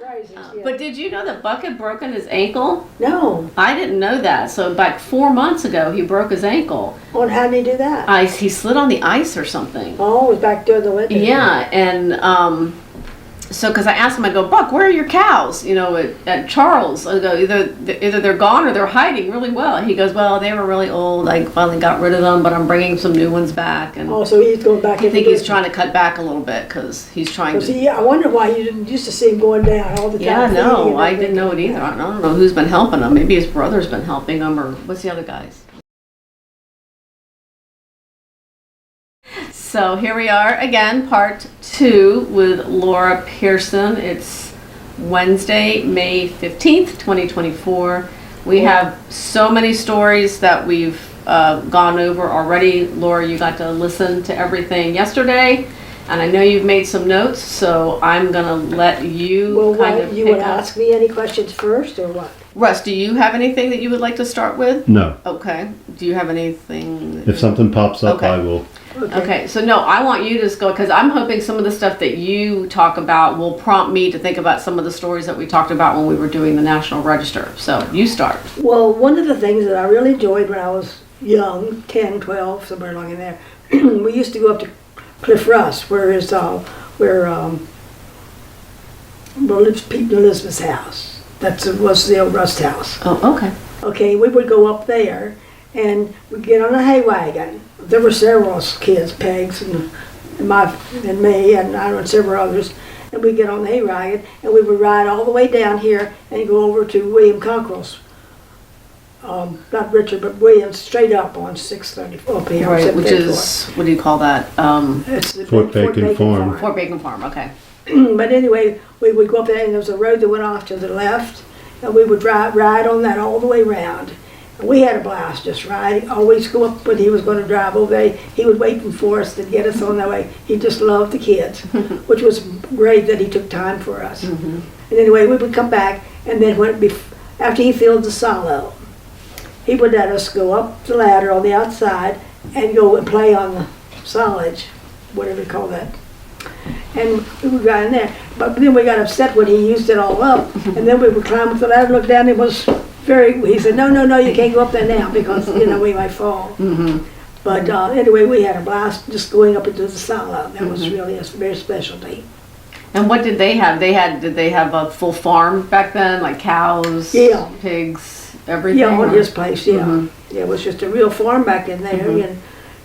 crazy. But did you know that Buck had broken his ankle? No. I didn't know that. So like 4 months ago, he broke his ankle. Well, how did he do that? He slid on the ice or something. Oh, it was back there the window. Yeah, and so because I asked him, I go, Buck, where are your cows? You know, at Charles. I go, either they're gone or they're hiding really well. He goes, well, they were really old. I finally got rid of them, but I'm bringing some new ones back. And oh, so he's going back. I think he's trying to cut back a little bit because he's trying to. See, I wonder why you didn't used to see him going down all the time. Yeah, no, I didn't know it either. I don't know who's been helping him. Maybe his brother's been helping him, or what's the other guys? So here we are again, part 2 with Laura Pearson. It's Wednesday, May 15th, 2024. We have so many stories that we've gone over already. Laura, you got to listen to everything yesterday, and I know you've made some notes, so I'm going to let you you would ask me any questions first, or what? Russ, do you have anything that you would like to start with? No. Okay. Do you have anything? If something pops up, Okay. I will. Okay, so no, I want you to just go, because I'm hoping some of the stuff that you talk about will prompt me to think about some of the stories that we talked about when we were doing the National Register. So you start. Well, one of the things that I really enjoyed when I was young, 10, 12, somewhere along in there, we used to go up to Cliff Russ, where lives Pete and Elizabeth's house. Was the old Rust house. Oh, okay. Okay, we would go up there, and we'd get on a hay wagon. There were several kids, Pegs and me, and I and several others, and we'd get on the hay wagon, and we would ride all the way down here and go over to William Cockrell's. Not Richard, but William, straight up on 634 up here. Right, which is, what do you call that? It's the Fort Bacon Farm. Fort Bacon Farm, okay. But anyway, we would go up there, and there was a road that went off to the left, and we would ride on that all the way around. And we had a blast just riding. Always go up when he was going to drive over there. He would wait for us to get us on that way. He just loved the kids, which was great that he took time for us. Mm-hmm. And anyway, we would come back, and then after he filled the silo, he would let us go up the ladder on the outside and go and play on the silage, whatever you call that. And we would ride in there. But then we got upset when he used it all up. And then we would climb up the ladder, look down, it was he said, no, you can't go up there now because, we might fall. Mm-hmm. But anyway, we had a blast just going up into the silo. That was really a very special day. And what did they have? Did they have a full farm back then, like cows, Yeah. pigs, everything? Yeah, on his place, yeah. Mm-hmm. Yeah, it was just a real farm back in there.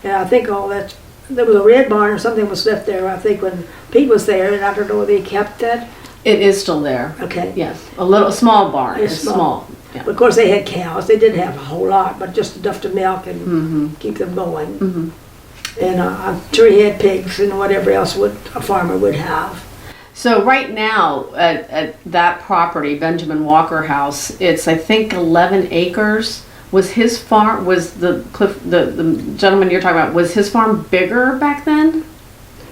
And I think all that, there was a red barn or something was left there, I think, when Pete was there, and I don't know whether they kept that. It is still there. Okay. Yes, a small barn. It's small. Yeah. Of course, they had cows. They didn't have a whole lot, but just enough to milk and keep them going. Mm-hmm. And I'm sure he had pigs and whatever else a farmer would have. So right now at that property, Benjamin Walker House, it's I think 11 acres. Was his farm? Was the gentleman you're talking about? Was his farm bigger back then?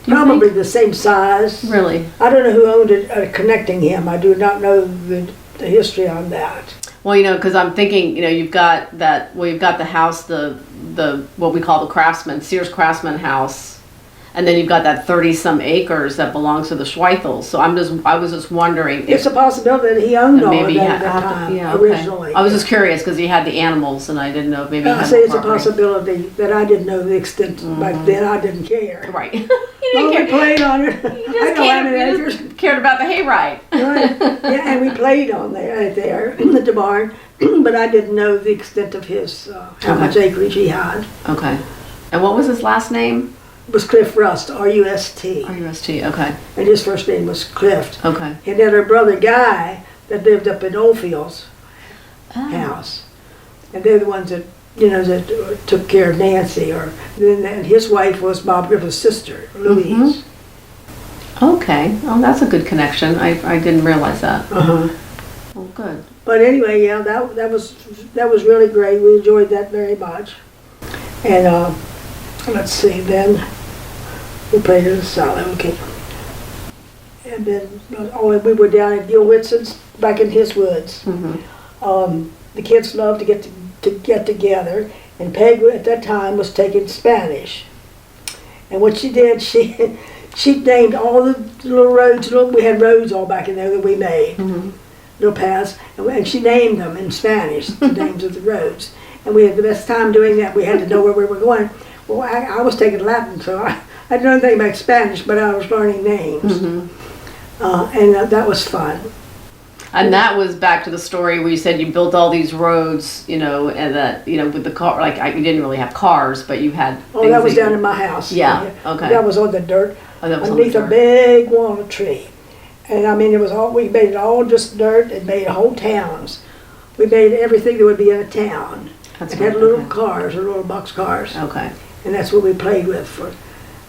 Probably the same size. Really? I don't know who owned it, connecting him. I do not know the history on that. Well, because I'm thinking, you've got that. Well, you've got the house, the what we call the Craftsman, Sears Craftsman house, and then you've got that 30-some acres that belongs to the Schweithels. So I was just wondering. It's a possibility that he owned all of maybe that at that time, originally. I was just curious because he had the animals, and I didn't know if maybe. I say it's a possibility that I didn't know the extent back then. I didn't care. Right. You didn't care. Played on it. You just cared about the hayride. Right. Yeah, and we played on there at the barn, but I didn't know the extent of his how much acreage he had. Okay. And what was his last name? It was Cliff Rust, R-U-S-T. R-U-S-T, okay. And his first name was Clift. Okay. And then her brother Guy that lived up in Oldfield's house. And they're the ones that took care of Nancy, and his wife was Bob Griffith's sister, Louise. Okay, well that's a good connection. I didn't realize that. Well, good. But anyway, yeah, that was really great. We enjoyed that very much. And let's see, then we played in the salad, okay. And then we were down at Gil Whitson's, back in his woods. The kids loved to get together, and Peg at that time was taking Spanish. And what she did, she she named all the little roads. We had roads all back in there that we made, little paths, and she named them in Spanish, the names of the roads. And we had the best time doing that. We had to know where we were going. Well, I was taking Latin, so I didn't know anything about Spanish, but I was learning names. And that was fun. And that was back to the story where you said you built all these roads, and that, with the car, you didn't really have cars, but you had Oh, that was down in my house. Yeah, okay. That was on the dirt, that was on the underneath a dirt. big walnut tree. And I mean, we made it all just dirt and made whole towns. We made everything that would be in a town. That's and had right, little okay. cars, or little box cars. Okay. And that's what we played with for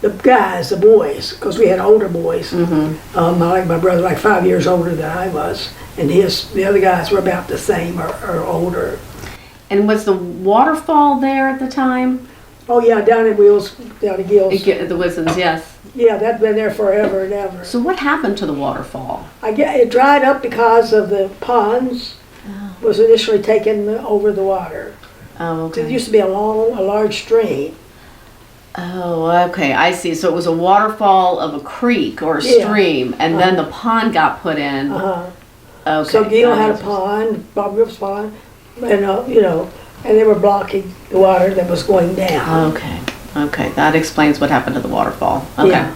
the guys, the boys, because we had older boys. Like my brother, like 5 years older than I was. And the other guys were about the same or older. And was the waterfall there at the time? Oh yeah, down in Gills. The Wissons, yes. Yeah, that's been there forever and ever. So what happened to the waterfall? It dried up because of the ponds was initially taken over the water. Oh, okay. It used to be a large stream. Oh, okay, I see. So it was a waterfall of a creek or a stream, and then the pond got put in. Okay. So Gil had a pond, Bob Riff's pond, and and they were blocking the water that was going down. Okay, that explains what happened to the waterfall. Okay. Yeah.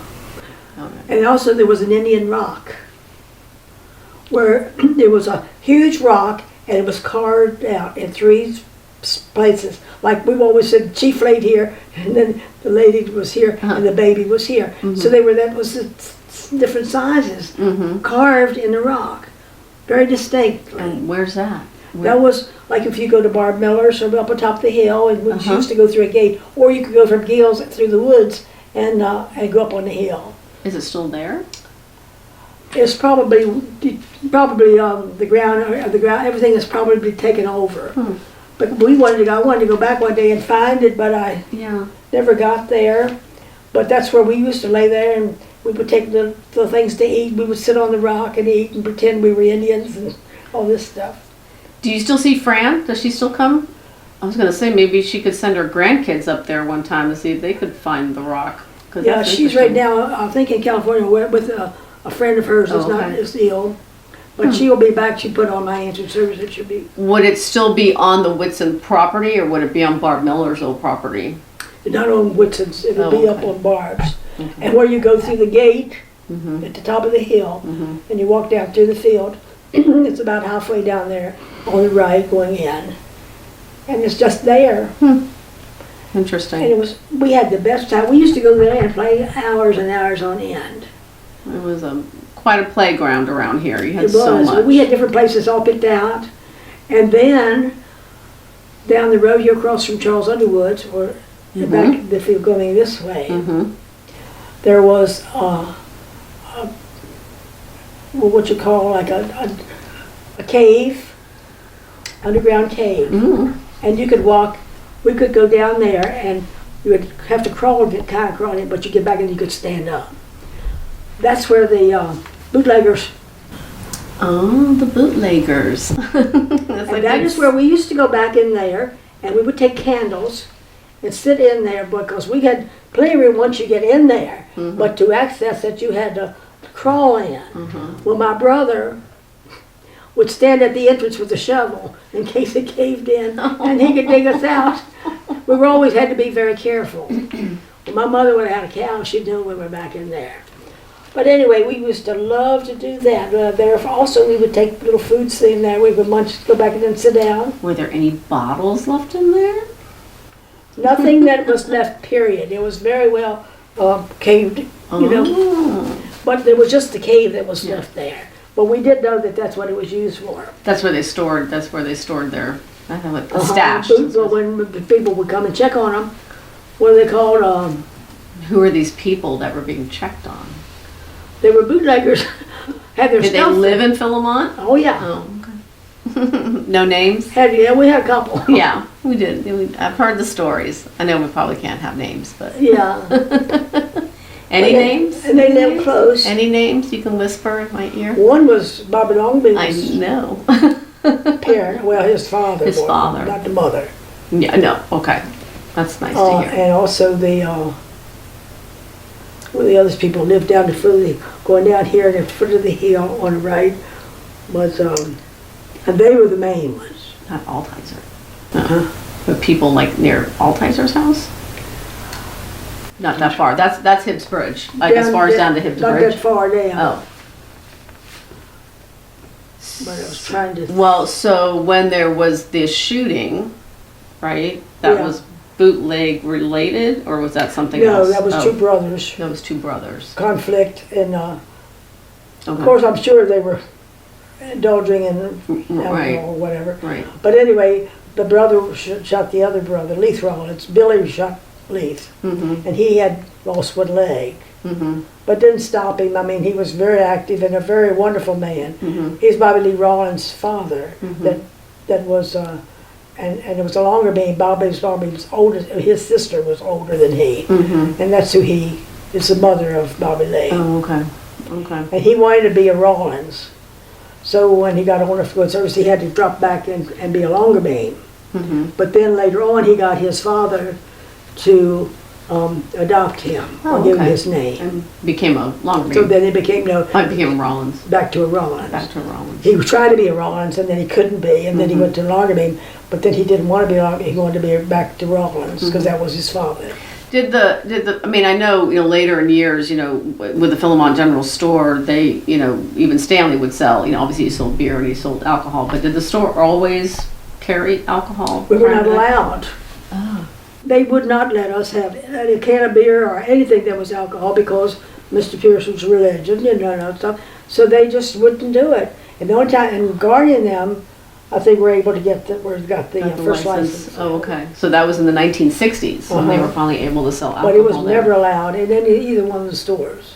And also there was an Indian rock, where there was a huge rock, and it was carved out in 3 places. Like we've always said, Chief laid here, and then the lady was here, and the baby was here. So that was different sizes, carved in the rock, very distinctly. And where's that? That was like if you go to Barb Miller's or up on top of the hill, and we used to go through a gate, or you could go from Gil's through the woods and go up on the hill. Is it still there? It's probably the ground, everything is probably taken over. But I wanted to go back one day and find it, but I never got there. But that's where we used to lay there, and we would take the things to eat. We would sit on the rock and eat and pretend we were Indians and all this stuff. Do you still see Fran? Does she still come? I was going to say maybe she could send her grandkids up there one time to see if they could find the rock. Yeah, she's right now, I think in California with a friend of hers who's not as ill. But she'll be back. She put on my answered service. It should be. Would it still be on the Whitson property, or would it be on Barb Miller's old property? Not on Whitson's. It'll be up on Barb's. And where you go through the gate at the top of the hill, and you walk down through the field, it's about halfway down there on the right going in. And it's just there. Interesting. And we had the best time. We used to go there and play hours and hours on end. It was quite a playground around here. You had so much. We had different places all picked out. And then down the road here across from Charles Underwood's, or back if you're going this way, there was what you call like a cave, underground cave. And you could walk, we could go down there, and you would have to crawl, kind of crawl in, but you get back and you could stand up. That's where the bootleggers. Oh, the bootleggers. That is where we used to go back in there, and we would take candles and sit in there, because we had plenty of room once you get in there. But to access it, you had to crawl in. Well, my brother would stand at the entrance with a shovel in case it caved in, and he could dig us out. We always had to be very careful. When my mother would have had a cow, she knew we were back in there. But anyway, we used to love to do that. There also, we would take little foods in there. We would munch, go back and then sit down. Were there any bottles left in there? Nothing that was left, period. It was very well caved, you know. But there was just the cave that was left there. But we did know that that's what it was used for. That's where they stored their, I don't know what, the stash. Well, when the people would come and check on them, what are they called? Who are these people that were being checked on? They were bootleggers. Had their Did stuff. they live in Philomont? Oh yeah. Oh, okay. No names? We had a couple. Yeah, we did. I've heard the stories. I know we probably can't have names, but. Yeah. Any names? And they lived close. Any names you can whisper in my ear? One was Bobby Longby's I know. parent. Well, his father. His father. Not the mother. Yeah, no, okay. That's nice to hear. And also the One of the other people lived down the foot of the, going down here at the foot of the hill on the right was, and they were the main ones. Not Altizer. But people like near Altizer's house? Not that far. That's Hibbs Bridge. Like as far as down to Hibbs Not Bridge? that far down. Oh. But I was trying to, Well, so when there was this shooting, right? That Yeah. was bootleg related, or was that something no, else? that was Oh, two brothers, That was two brothers. conflict, and Okay. of course I'm sure they were indulging in Right. alcohol or whatever. Right. But anyway, the brother shot the other brother, Leith Rollins. Billy shot Leith, Mm-hmm. and he had lost one leg. Mm-hmm. But didn't stop him. I mean, he was very active and a very wonderful man. Mm-hmm. He's Bobby Lee Rollins' father. Mhm. That was, and it was a longer being. Bobby's older. His sister was older than he, Mm-hmm. and that's who he is. The mother of Bobby Lee, Oh, okay. Okay. and he wanted to be a Rollins. So when he got older for good service, he had to drop back and be a longer being. Mm-hmm. But then later on, he got his father to adopt him or Oh, give him okay. his name. And became a long So beam. then it became I became Rollins. back to a Rollins. Back to Rollins. He was trying to be a Rollins, and then he couldn't be, and then he went to Longerbeam, but then he didn't want to be Longerbeam. He wanted to be back to Rollins because that was his father. Did the I mean, I know, later in years, with the Philomont General Store, they, even Stanley would sell, obviously he sold beer and he sold alcohol, but did the store always carry alcohol? We were not allowed. Oh. They would not let us have a can of beer or anything that was alcohol because Mr. Pearson's religion and that stuff. So they just wouldn't do it. And the only time, and Guardian them, I think were able to get the Got the first license. Oh, okay. So that was in the 1960s when they Uh-huh. were finally able to sell alcohol. But it was there. never allowed in either one of the stores.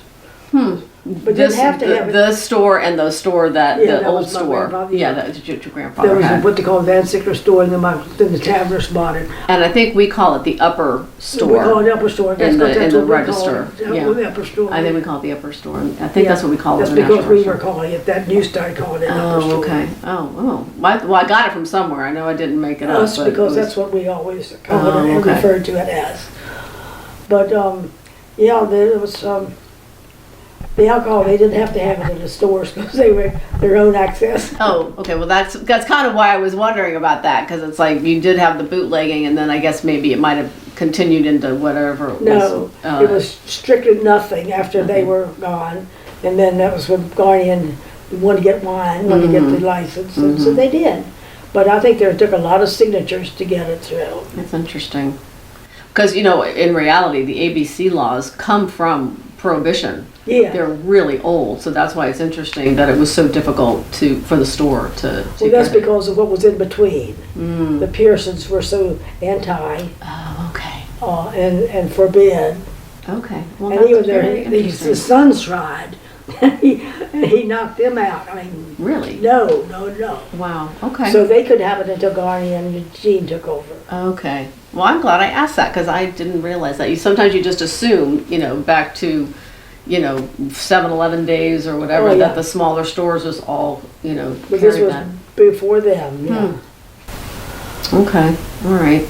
But didn't have to have it. The store and the store Yeah, the that old was my store. grandfather, Yeah, yeah. that was your grandfather There was had. what they call Van Sickler store, and then the Taverners bought it. And I think we call it the upper store. We call it upper store. That's in what the that's what we call register. it. Yeah. The upper store. I think we call it the upper store. And I think Yeah. that's what we call That's it. in the because we National were calling it, that news started calling it upper Oh, store. okay. Oh. Well, I got it from somewhere. I know I didn't make it up. Us, but it because was- that's what we always called Oh, it and okay. referred to it as. But, yeah, there was, the alcohol, they didn't have to have it in the stores because they were their own access. Oh, okay. Well, that's kind of why I was wondering about that, because it's like you did have the bootlegging, and then I guess maybe it might have continued into whatever it No, was. it was strictly nothing after they were gone. And then that was when Guardian wanted to get wine, wanted to get the license, and so they did. But I think it took a lot of signatures to get it through. That's interesting. Because, in reality, the ABC laws come from Prohibition. Yeah. They're really old, so that's why it's interesting that it was so difficult for the store to Well, that's get it. because of what was in between. Mm. The Pearsons were so anti Oh, okay. and forbid. Okay. Well, And that's even their, very interesting. his sons tried. he knocked them out. I mean, Really? no. Wow. Okay. So they couldn't have it until Guardian and Eugene took over. Okay. Well, I'm glad I asked that because I didn't realize that. Sometimes you just assume, back to, 7-Eleven days or whatever, Oh, yeah. that the smaller stores was all, But this carried was that. before them, yeah. Okay. All right.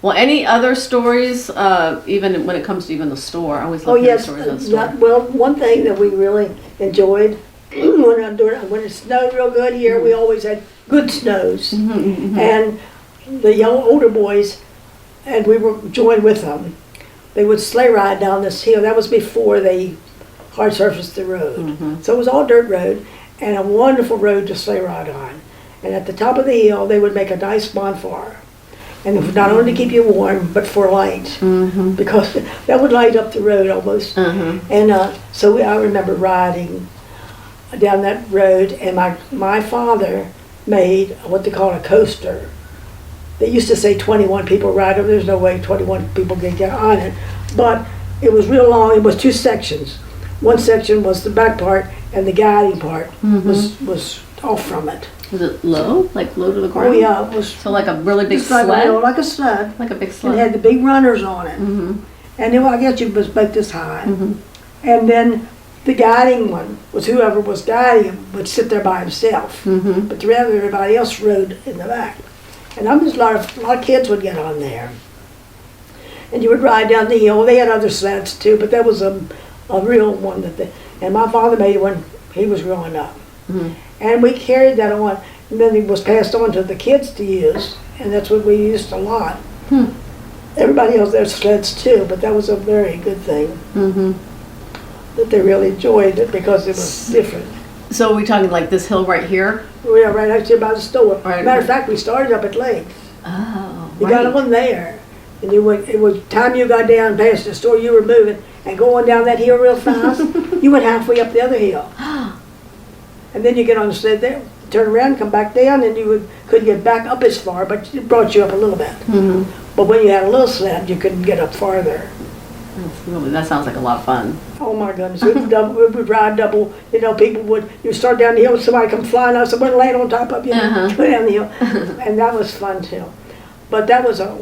Well, any other stories, even when it comes to even the store? I always Oh, love hearing yes, stories of the store. well, one thing that we really enjoyed, when it snowed real good here, we always had good snows. And the older boys, and we were joined with them, they would sleigh ride down this hill. That was before they hard surfaced the road. So it was all dirt road and a wonderful road to sleigh ride on. And at the top of the hill, they would make a nice bonfire. And it was not only to keep you warm, but for light. Because that would light up the road almost. And so I remember riding down that road, and my father made what they call a coaster. They used to say 21 people ride over. There's no way 21 people could get on it. But it was real long. It was two sections. One section was the back part, and the guiding part was off from it. Was it low? Like low to the Oh ground? yeah, it was So like a really big just like, sled? like a sled. Like a big It sled? had the big runners on it. And then, I guess it was about this high. And then the guiding one was whoever was guiding him would sit there by himself. But the rest of everybody else rode in the back. And a lot of kids would get on there. And you would ride down the hill. They had other sleds too, but that was a real one and my father made it when he was growing up. Mhm. And we carried that on, and then it was passed on to the kids to use, and that's what we used a lot. Hmm. Everybody else their sleds too, but that was a very good thing, Mhm. that they really enjoyed it because it was different. So are we talking like this hill right here? We are right out here by the store. Right. Matter of fact, we started up at Lakes. Oh, You got on there, and it was time you got down past the store, you were moving, and going down that hill real fast, you went halfway up the other hill. And then you get on the sled there, turn around, come back down, and you couldn't get back up as far, but it brought you up a little bit. Mhm. But when you had a little sled, you couldn't get up farther. That sounds like a lot of fun. Oh my goodness, we would ride double, you start down the hill, somebody come flying out, someone laying on top of you, Uh-huh. go down the hill. And that was fun too. But that was a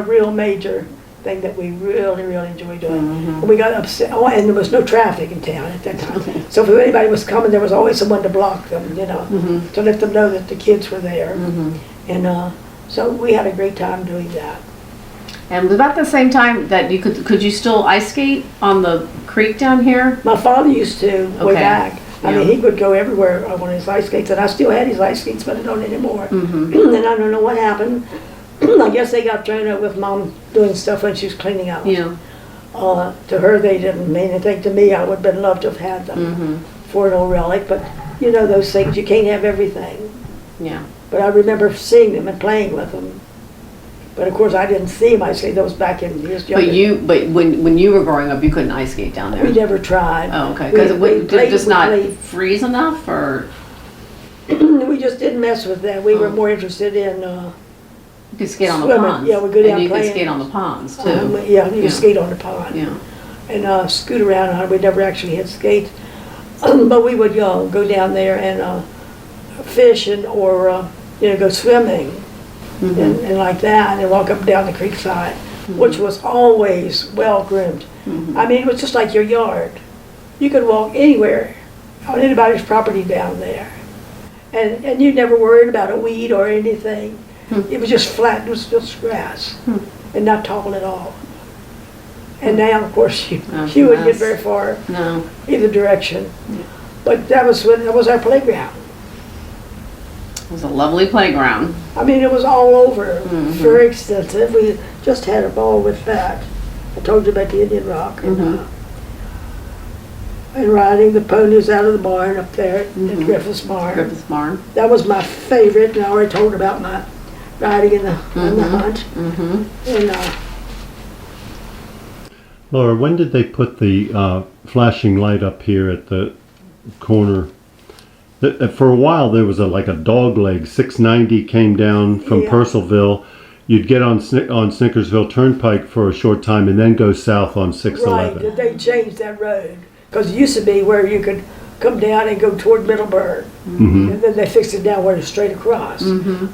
real major thing that we really, really enjoyed doing. And we got upset, and there was no traffic in town at that time. So if anybody was coming, there was always someone to block them, to let them know that the kids were there. And so we had a great time doing that. And was about the same time that you could you still ice skate on the creek down here? My father used to, way Okay. back. I mean, Yeah. he would go everywhere on his ice skates, and I still had his ice skates, but I don't anymore. And I don't know what happened. I guess they got thrown out with Mom doing stuff when she was cleaning out. Yeah. To her, they didn't mean anything. To me, I would have been loved to have had them for an old relic, but those things, you can't have everything. Yeah. But I remember seeing them and playing with them. But of course, I didn't see him ice skate. That was back in his younger. But when you were growing up, you couldn't ice skate down there. We never tried. Oh, okay. We- Because we did it played- just we not played. freeze enough, or We just didn't mess with that. We were Oh. more interested in you could skate on the Swimming. ponds? Yeah, we go down and you could playing. skate on the ponds too. yeah, you Yeah. skate on the pond. Yeah. And scoot around on it. We never actually had skates. But we would go down there and fish or go swimming and like that, and walk up and down the creek side, which was always well groomed. I mean, it was just like your yard. You could walk anywhere on anybody's property down there. And you never worried about a weed or anything. It was just flat, it was just grass, and not tall at all. And now, of course, you wouldn't get very far No. either direction. But that was our playground. It was a lovely playground. I mean, it was all over, very extensive. We just had a ball with that. I told you about the Indian Rock. And riding the ponies out of the barn up there at Griffith's Barn. Griffith's Barn. That was my favorite, and I already told about my riding in the hunt. And Laura, when did they put the flashing light up here at the corner? For a while there was like a dog leg. 690 came down from Yeah. Purcellville. You'd get on Snickersville Turnpike for a short time and then go south on 611. right, they changed that road. Because it used to be where you could come down and go toward Middleburg. And then they fixed it down where it's straight across.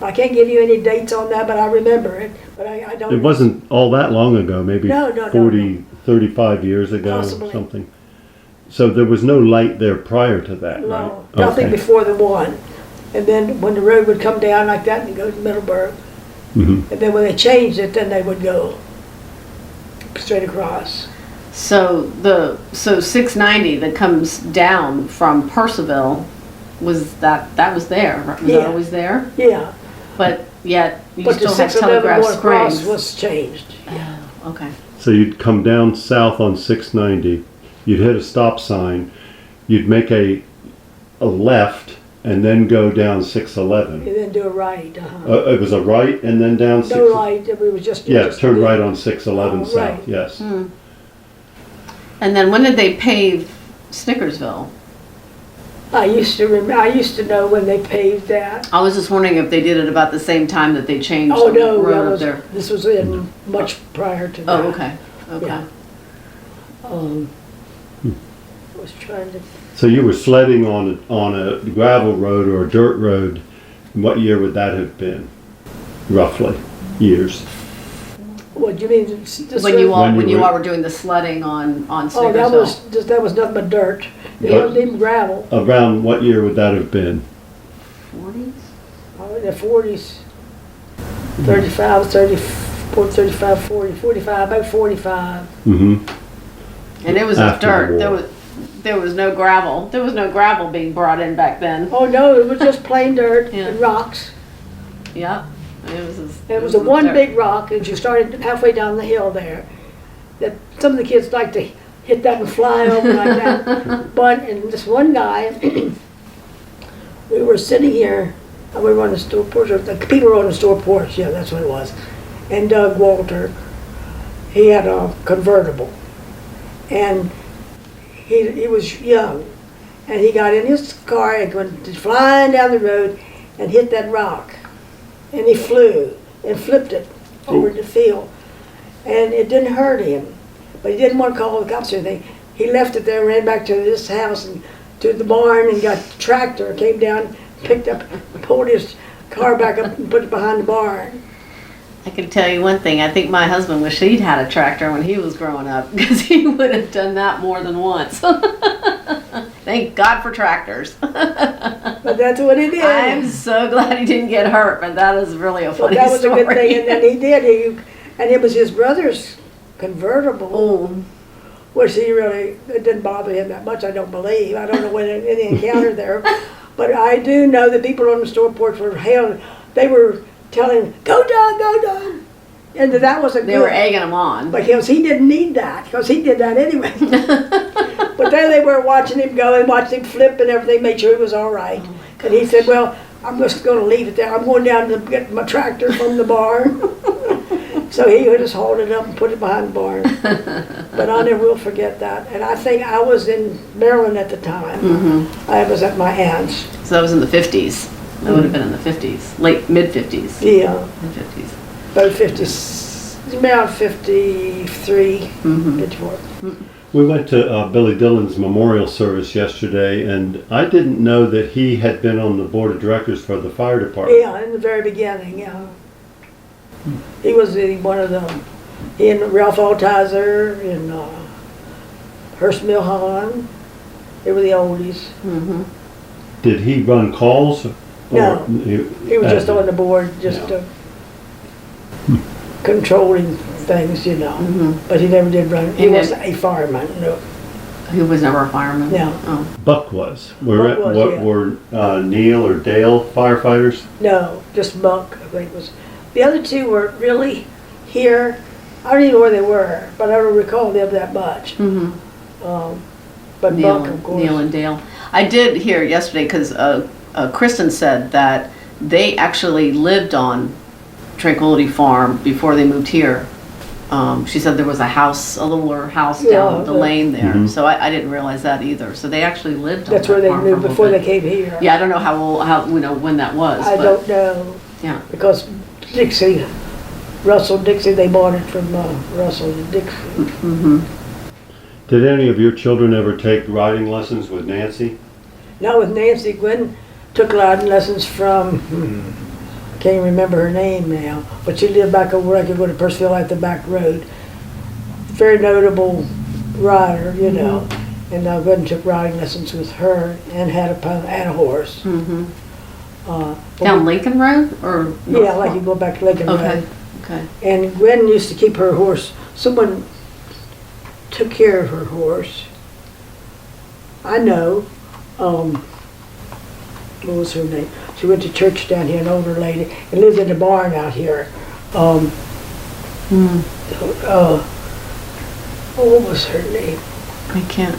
I can't give you any dates on that, but I remember it. But I don't. It wasn't all that long ago, maybe No, 40, 35 years ago Possibly. or something. So there was no light there prior to that, No, right? nothing Okay. before the one. And then when the road would come down like that and go to Middleburg, and then when they changed it, then they would go straight across. So 690 that comes down from Purcellville was that was there? Was Yeah. that always there? Yeah, But yet you but the still had 611 Telegraph going across Springs. was changed. Oh, okay. So you'd come down south on 690, you'd hit a stop sign, you'd make a left and then go down 611. And then do a right. Uh-huh. It was a right and then down 6. No right, it was just. Yeah, just turn a- right on 611 Oh, south, right. yes. And then when did they pave Snickersville? I used to know when they paved that. I was just wondering if they did it about the same time that they changed Oh, the no, road up there. this was in much prior to that. Oh, okay. Okay. Yeah. I was trying to, So you were sledding on a gravel road or a dirt road. What year would that have been, roughly? Years. what do you mean? This When you road? all When when you you were- all were doing the sledding on Oh, Snickersville. that was nothing but dirt. It Yeah. wasn't even gravel. Around what year would that have been? 40s? Oh, in the 40s. 35, 34, 35, 40, 45, about 45. Mm-hmm. And it was After the dirt. war. There was no gravel. There was no gravel being brought in back then. Oh, no, it was just plain dirt Yeah. and rocks. Yep. It was a one big rock, and you started halfway down the hill there. That some of the kids like to hit that and fly over like that. But, and this one guy, we were sitting here, and we were on the store porch, or the people were on the store porch, yeah, that's what it was. And Doug Walter, he had a convertible. And he was young. And he got in his car and went flying down the road and hit that rock. And he flew and flipped it over the field. And it didn't hurt him. But he didn't want to call the cops or anything. He left it there and ran back to this house and to the barn and got the tractor, came down, picked up, pulled his car back up and put it behind the barn. I can tell you one thing. I think my husband wished he'd had a tractor when he was growing up because he would have done that more than once. Thank God for tractors. But that's what he did. I'm so glad he didn't get hurt, but that is really a But funny that was story. a good thing, and then he did. And it was his brother's convertible, Oh, which it didn't bother him that much, I don't believe. I don't know what any encounter there. But I do know that people on the store porch were hailing. They were telling him, go Doug, go Doug. And that wasn't they good. were egging him on. Because he didn't need that, because he did that anyway. But there they were watching him go and watching him flip and everything, made sure he was all right. And he said, well, I'm just going to leave it there. I'm going down to get my tractor from the barn. So he just hauled it up and put it behind the barn. But I never will forget that. And I think I was in Maryland at the time. I was at my aunt's. So that was in the 50s. That would have been in the 50s, mid-50s. Yeah, Mid-50s. about 50, around 53, 54. We went to Billy Dillon's memorial service yesterday, and I didn't know that he had been on the board of directors for the fire department. Yeah, in the very beginning, yeah. He was one of them. He and Ralph Altizer and Hearst Milhon. They were the oldies. Did he run calls? No, he was just on the board, just controlling things, you know. But he never did run. He wasn't a fireman, no. He was never a fireman? No. Oh. Buck was. Buck was, yeah. Were Neil or Dale firefighters? No, just Buck, I think was. The other two were really here. I don't even know where they were, but I don't recall them that much. But Buck, of course. Neil and Dale. I did hear yesterday because Kristen said that they actually lived on Tranquility Farm before they moved here. She said there was a littler house down the lane there. So I didn't realize that either. So they actually lived on That's that where they farm moved for a before little they bit. came here. Yeah, I don't know how when that was. I but, don't know. Yeah. Because Russell Dixie, they bought it from Russell Dixie. Did any of your children ever take riding lessons with Nancy? Now with Nancy, Gwen took riding lessons from, I can't remember her name now, but she lived back over where I could go to Purcellville at the back road. Very notable rider, you know. And Gwen took riding lessons with her and had a pony and a horse. Down Lincoln Road or? Yeah, like you go back to Lincoln Okay. Road. Okay. And Gwen used to keep her horse. Someone took care of her horse. I know. What was her name? She went to church down here, an older lady, and lived in the barn out here. What was her name? I can't.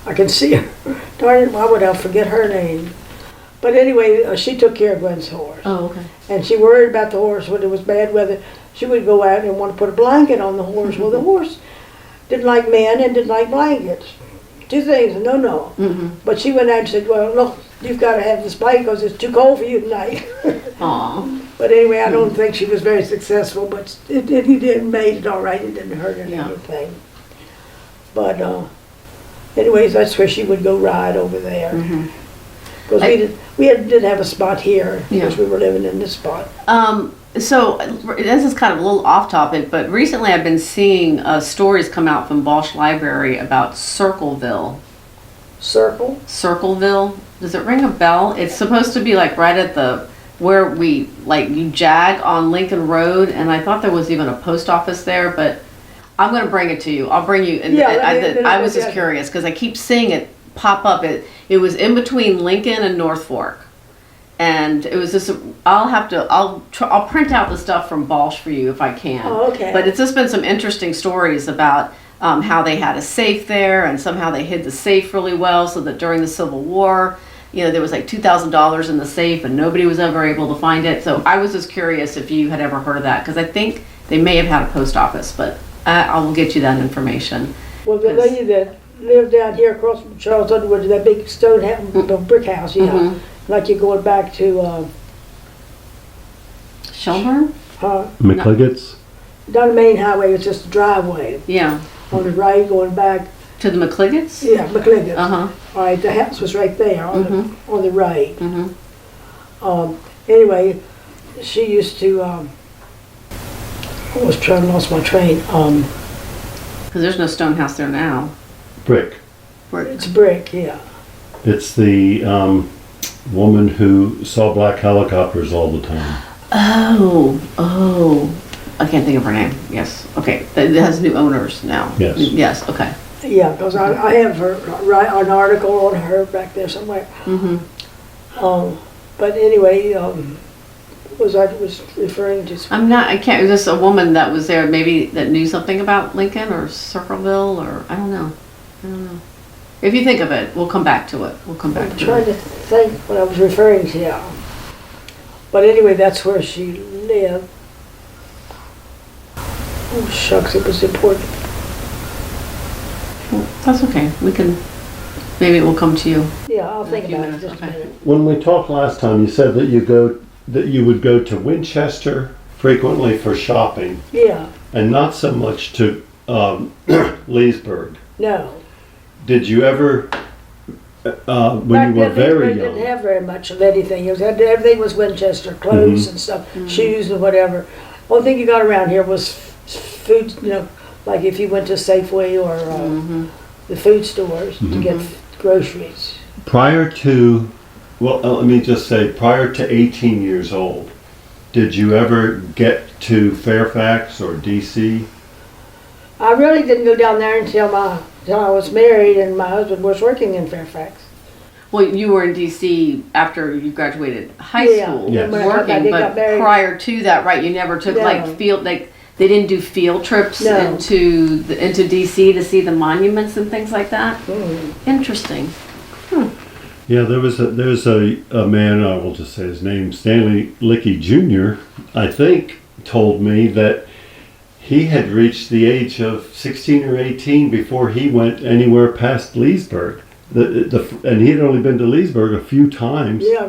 I can see her. Darn it, why would I forget her name? But anyway, she took care of Gwen's horse. Oh, okay. And she worried about the horse when it was bad weather. She would go out and want to put a blanket on the horse. Well, the horse didn't like men and didn't like blankets. Two things, no. But she went out and said, well, look, you've got to have this blanket because it's too cold for you tonight. Aw. But anyway, I don't think she was very successful, but he did made it all right. It didn't hurt her or Yeah. anything. But anyways, that's where she would go ride over there. Because we did have a spot here because we were living in this spot. So this is kind of a little off topic, but recently I've been seeing stories come out from Balch Library about Circleville. Circleville? Does it ring a bell? It's supposed to be like right at where you jag on Lincoln Road, and I thought there was even a post office there, but I'm going to bring it to you. I'll bring you. Yeah, I was just yeah. curious because I keep seeing it pop up. It was in between Lincoln and North Fork, and it was just. I'll print out the stuff from Balsh for you if I can. Oh, okay. But it's just been some interesting stories about how they had a safe there, and somehow they hid the safe really well, so that during the Civil War, there was like $2,000 in the safe, and nobody was ever able to find it. So I was just curious if you had ever heard of that, because I think they may have had a post office, but I will get you that information. Well, the lady that lived down here across from Charles Underwood, that big stone brick house, like you're going back to Shelburne? McCliggett's? down the main highway. It's just a driveway Yeah. on the right going back. To the McCliggett's? Yeah, McCliggett. Uh-huh. All right, the house was right there on the right. Mm-hmm. Anyway, she used to. I was trying to lost my train. Because there's no stone house there now. Brick. It's brick, yeah. It's the woman who saw black helicopters all the time. Oh. I can't think of her name. Yes. Okay. It has new owners now. Yes. Yes. Okay. Yeah, because I have an article on her back there somewhere. Mm-hmm. But anyway, was referring to. I can't, is this a woman that was there maybe that knew something about Lincoln or Circleville or, I don't know. If you think of it, we'll come back to it. I'm trying to think what I was referring to. Yeah. But anyway, that's where she lived. Oh shucks, it was important. Well, that's okay. Maybe it will come to you. Yeah, I'll In a think few about it minutes, just a okay. minute. When we talked last time, you said that you would go to Winchester frequently for shopping, Yeah, and not so much to Leesburg. no. Did you ever, when Back you were then, very they young? didn't have very much of anything. Everything was Winchester, clothes and stuff, shoes and whatever. Only thing you got around here was food, like if you went to Safeway or the food stores to get groceries. Prior to, let me just say, prior to 18 years old, did you ever get to Fairfax or DC? I really didn't go down there until I was married and my husband was working in Fairfax. Well, you were in DC after you graduated high Yeah, school, Yes. when I working, got but married. prior to that, right, you never took No. they didn't do field trips No. into DC to see the monuments and things like that? Interesting. Yeah, there's a man, I will just say his name, Stanley Lickey Jr., I think, told me that he had reached the age of 16 or 18 before he went anywhere past Leesburg. And he had only been to Leesburg a few times. Yeah,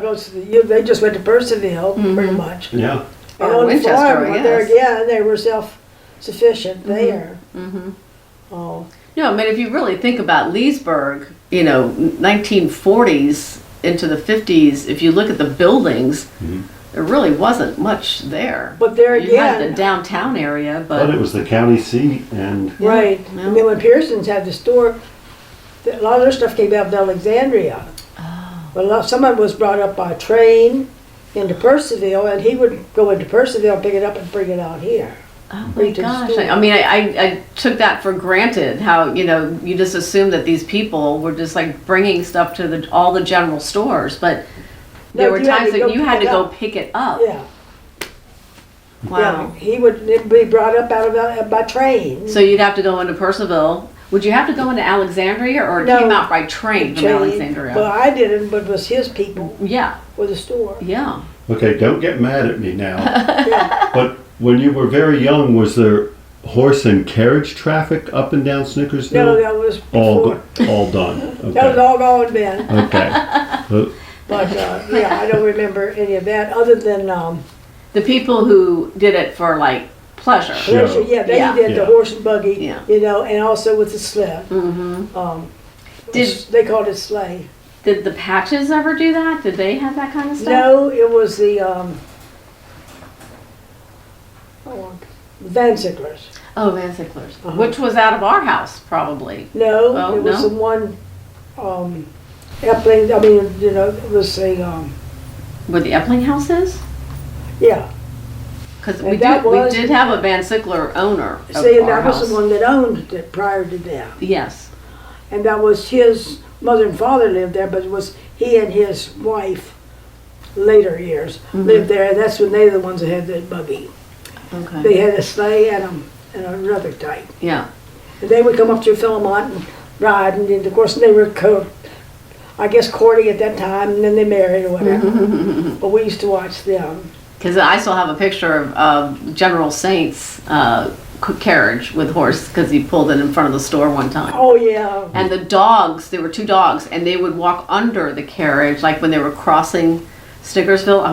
they just went to Percival pretty much. Yeah. And Or on the Winchester, farm, I there guess. again, they were self-sufficient there. Oh, No, I mean, if you really think about Leesburg, 1940s into the 50s, if you look at the buildings, there really wasn't much there. but there You had the again, downtown area, But it was the county seat, and right. Yeah. And then when Pearson's had the store, a lot of their stuff came out of Alexandria. But some of it was brought up by train into Percival, and he would go into Percival, pick it up, and bring it out here. Oh my Bring to the gosh. store. I mean, I took that for granted, how, you just assume that these people were just like bringing stuff to all the general stores, but there were you had times to that go you had pick to it go up. pick it up. Yeah. Wow. Yeah, he would be brought up out of by train. So you'd have to go into Percival. Would you have to go into Alexandria, or it No. came out by train from Train. Alexandria? Well, I didn't, but it was his people Yeah, with the store. yeah. okay, don't get mad at me now. Yeah. But when you were very young, was there horse and carriage traffic up and down Snickersville? No, that was before. all done. That was Okay. all gone then. Okay. But yeah, I don't remember any of that other than The people who did it for like pleasure. Sure. pleasure. Yeah, they Yeah. did Yeah. the horse and buggy. Yeah. And also with the sled. Did- They called it sleigh. Did the Patches ever do that? Did they have that kind of stuff? No, it was the Van Sicklers. Oh, Van Sickler's, Uh-huh. which was out of our house probably. No, Oh, it was no? the one Epling. I mean, it was a Where the Epling house is? yeah. Because And we that was- did have a Van Sickler owner of See, our that was house. the one that owned it prior to death. Yes. And that was his mother and father lived there, but it was he and his wife, later years, lived there, and that's when they were the ones that had the buggy. Okay. They had a sleigh and another type. Yeah. And they would come up through Philomont and ride, and of course they were I guess courting at that time, and then they married or whatever. But we used to watch them. Because I still have a picture of General Saint's carriage with horse because he pulled it in front of the store one time. Oh yeah. And the dogs, there were 2 dogs, and they would walk under the carriage, like when they were crossing Snickersville. I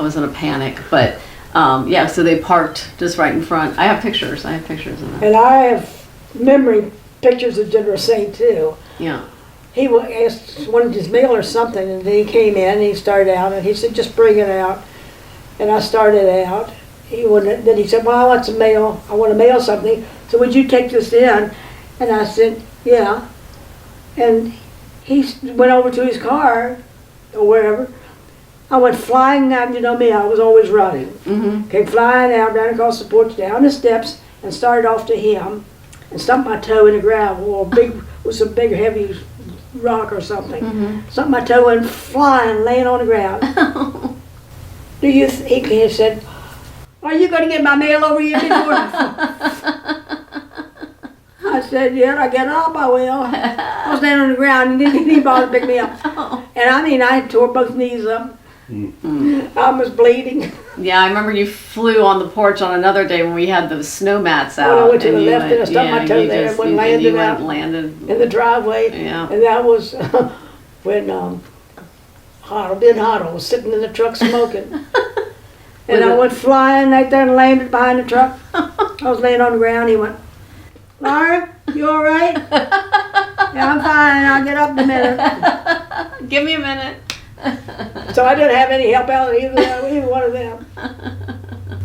was in a panic, but yeah, so they parked just right in front. I have pictures of that. And I have memory pictures of General Saint too. Yeah. He wanted his mail or something, and then he came in and he started out, and he said, just bring it out. And I started out. He wouldn't. Then he said, well, I want some mail. I want to mail something. So would you take this in? And I said, yeah. And he went over to his car or wherever. I went flying out. You know me, I was always running. Mm-hmm. Came flying out, ran across the porch, down the steps, and started off to him, and stumped my toe in the gravel, or with some big heavy rock or something. Mm-hmm. Stumped my toe in, flying, laying on the ground. He said, are you going to get my mail over here before? I said, yeah, I get up, I will. I was laying on the ground and didn't bother to pick me up. And I mean, I tore both knees up. I was bleeding. Yeah, I remember you flew on the porch on another day when we had those snow mats out. When I went to the you left and I stubbed my toe you there just- and you landed went out and landed. in the driveway. Yeah. And that was when Hoddle was sitting in the truck smoking. And I went flying right there and landed behind the truck. I was laying on the ground. He went, Laura, you all right? Yeah, I'm fine. I'll get up in a minute. Give me a minute. So I didn't have any help out of either one of them.